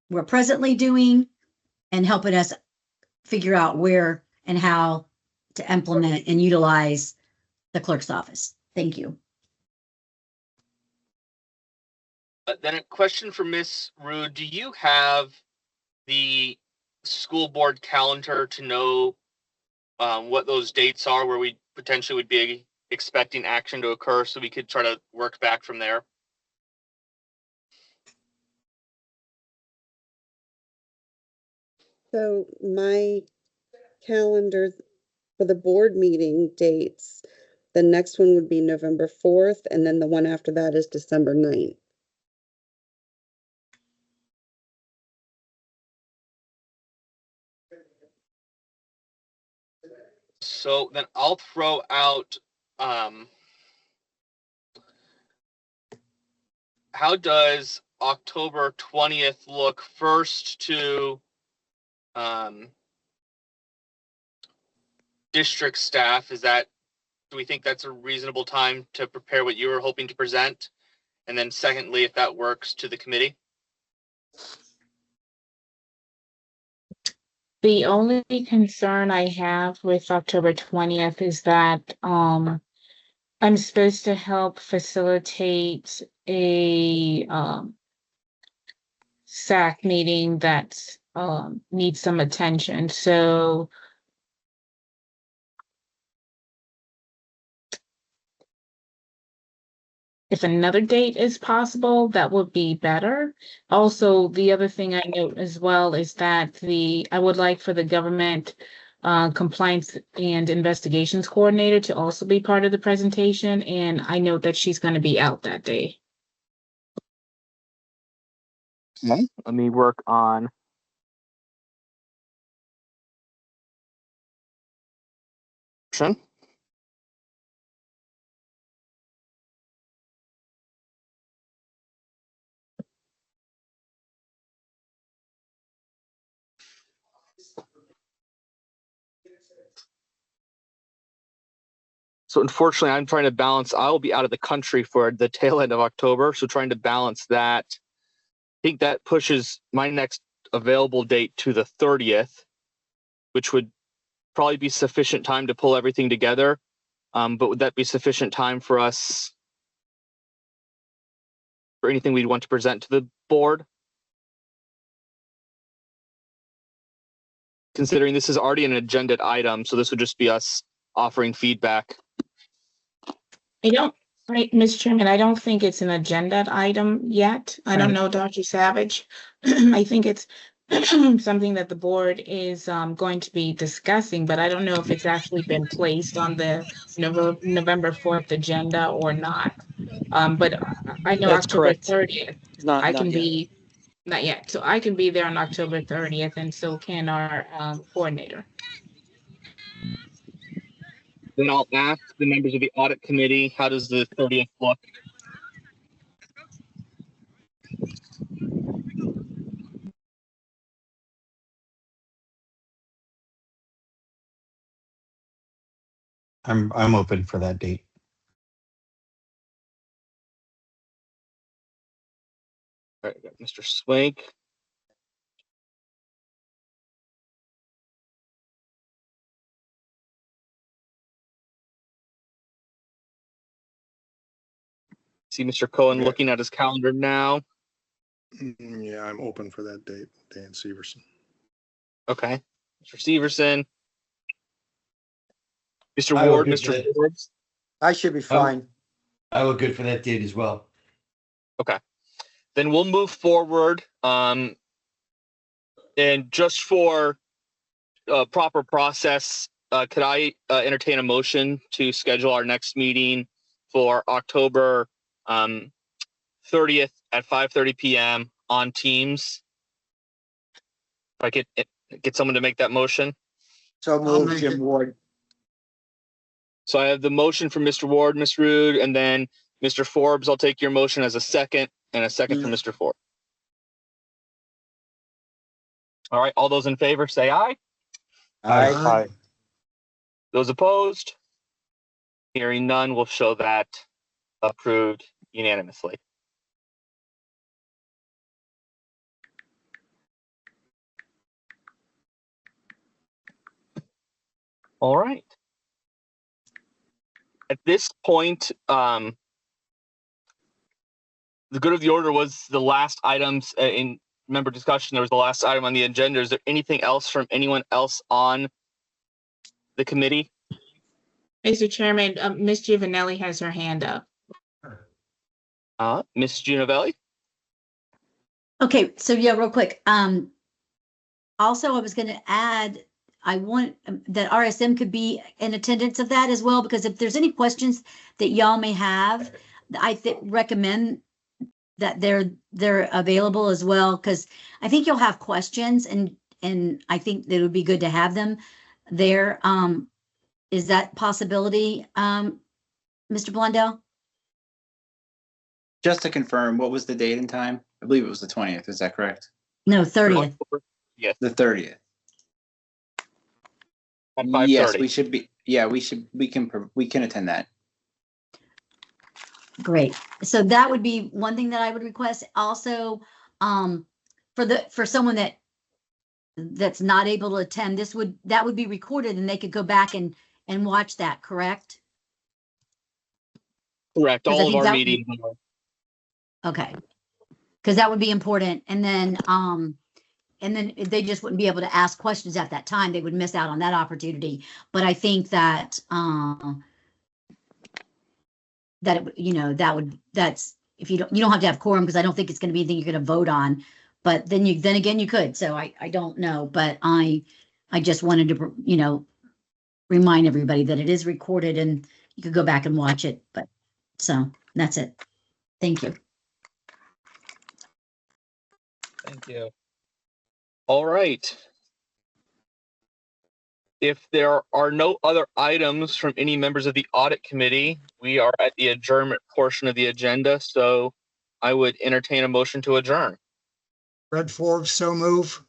we're presently doing and helping us figure out where and how to implement and utilize the clerk's office. Thank you. Then a question for Ms. Rude. Do you have the school board calendar to know what those dates are where we potentially would be expecting action to occur, so we could try to work back from there? So my calendar for the board meeting dates, the next one would be November 4th, and then the one after that is December 9th. So then I'll throw out, how does October 20th look first to district staff? Do we think that's a reasonable time to prepare what you were hoping to present? And then secondly, if that works, to the committee? The only concern I have with October 20th is that I'm supposed to help facilitate a SAC meeting that needs some attention. So if another date is possible, that would be better. Also, the other thing I note as well is that I would like for the government compliance and investigations coordinator to also be part of the presentation. And I note that she's going to be out that day. Okay, let me work on. So unfortunately, I'm trying to balance. I'll be out of the country for the tail end of October, so trying to balance that. I think that pushes my next available date to the 30th, which would probably be sufficient time to pull everything together. But would that be sufficient time for us for anything we'd want to present to the board? Considering this is already an agenda item, so this would just be us offering feedback. Mr. Chairman, I don't think it's an agenda item yet. I don't know, Dr. Savage. I think it's something that the board is going to be discussing, but I don't know if it's actually been placed on the November 4th agenda or not. But I know That's October correct. 30th, Not yet. not yet. So I can be there on October 30th, and so can our coordinator. Then I'll ask the members of the audit committee, how does the 30th look? I'm open for that date. All right, got Mr. Swank. See Mr. Cohen looking at his calendar now. Yeah, I'm open for that date, Dan Severson. Okay. Mr. Severson. Mr. I Ward, look Mr. good. Forbes. I should be fine. I look good for that date as well. Okay. Then we'll move forward. And just for proper process, could I entertain a motion to schedule our next meeting for October 30th at 5:30 p.m. on Teams? If I could get someone to make that motion. So I'll move, make Jim it. Ward. So I have the motion from Mr. Ward, Ms. Rude, and then Mr. Forbes. I'll take your motion as a second and a second from Mr. Forbes. All right. All those in favor say aye. Aye. Those opposed? Hearing none, will show that approved unanimously. All right. At this point, the good of the order was the last items in member discussion. There was the last item on the agenda. Is there anything else from anyone else on the committee? Mr. Chairman, Ms. Giovanelli has her hand up. Ms. Gianovelli? Okay, so yeah, real quick. Also, I was going to add, I want that RSM could be in attendance of that as well, because if there's any questions that y'all may have, I recommend that they're available as well, because I think you'll have questions, and I think that it would be good to have them there. Is that possibility, Mr. Blundell? Just to confirm, what was the date and time? I believe it was the 20th. Is that correct? No, 30th. Yes. The 30th. At 5:30. Yes, we should be. Yeah, we can attend that. Great. So that would be one thing that I would request. Also, for someone that's not able to attend, that would be recorded and they could go back and watch that, correct? Correct. 'Cause I All of think our that- meetings. Okay. Because that would be important. And then they just wouldn't be able to ask questions at that time. They would miss out on that opportunity. But I think that, that's, if you don't have to have quorum, because I don't think it's going to be anything you're going to vote on, but then again, you could. So I don't know, but I just wanted to, remind everybody that it is recorded and you could go back and watch it. But so that's it. Thank you. Thank you. All right. If there are no other items from any members of the audit committee, we are at the adjournment portion of the agenda. So I would entertain a motion to adjourn. Red Forbes, so move.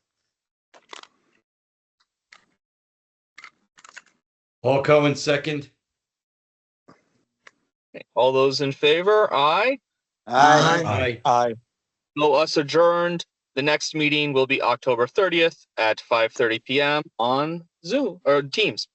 Paul Cohen, second. All those in favor? Aye. Aye. Aye. No, us adjourned. The next meeting will be October 30th at 5:30 p.m. on Zoom or Teams.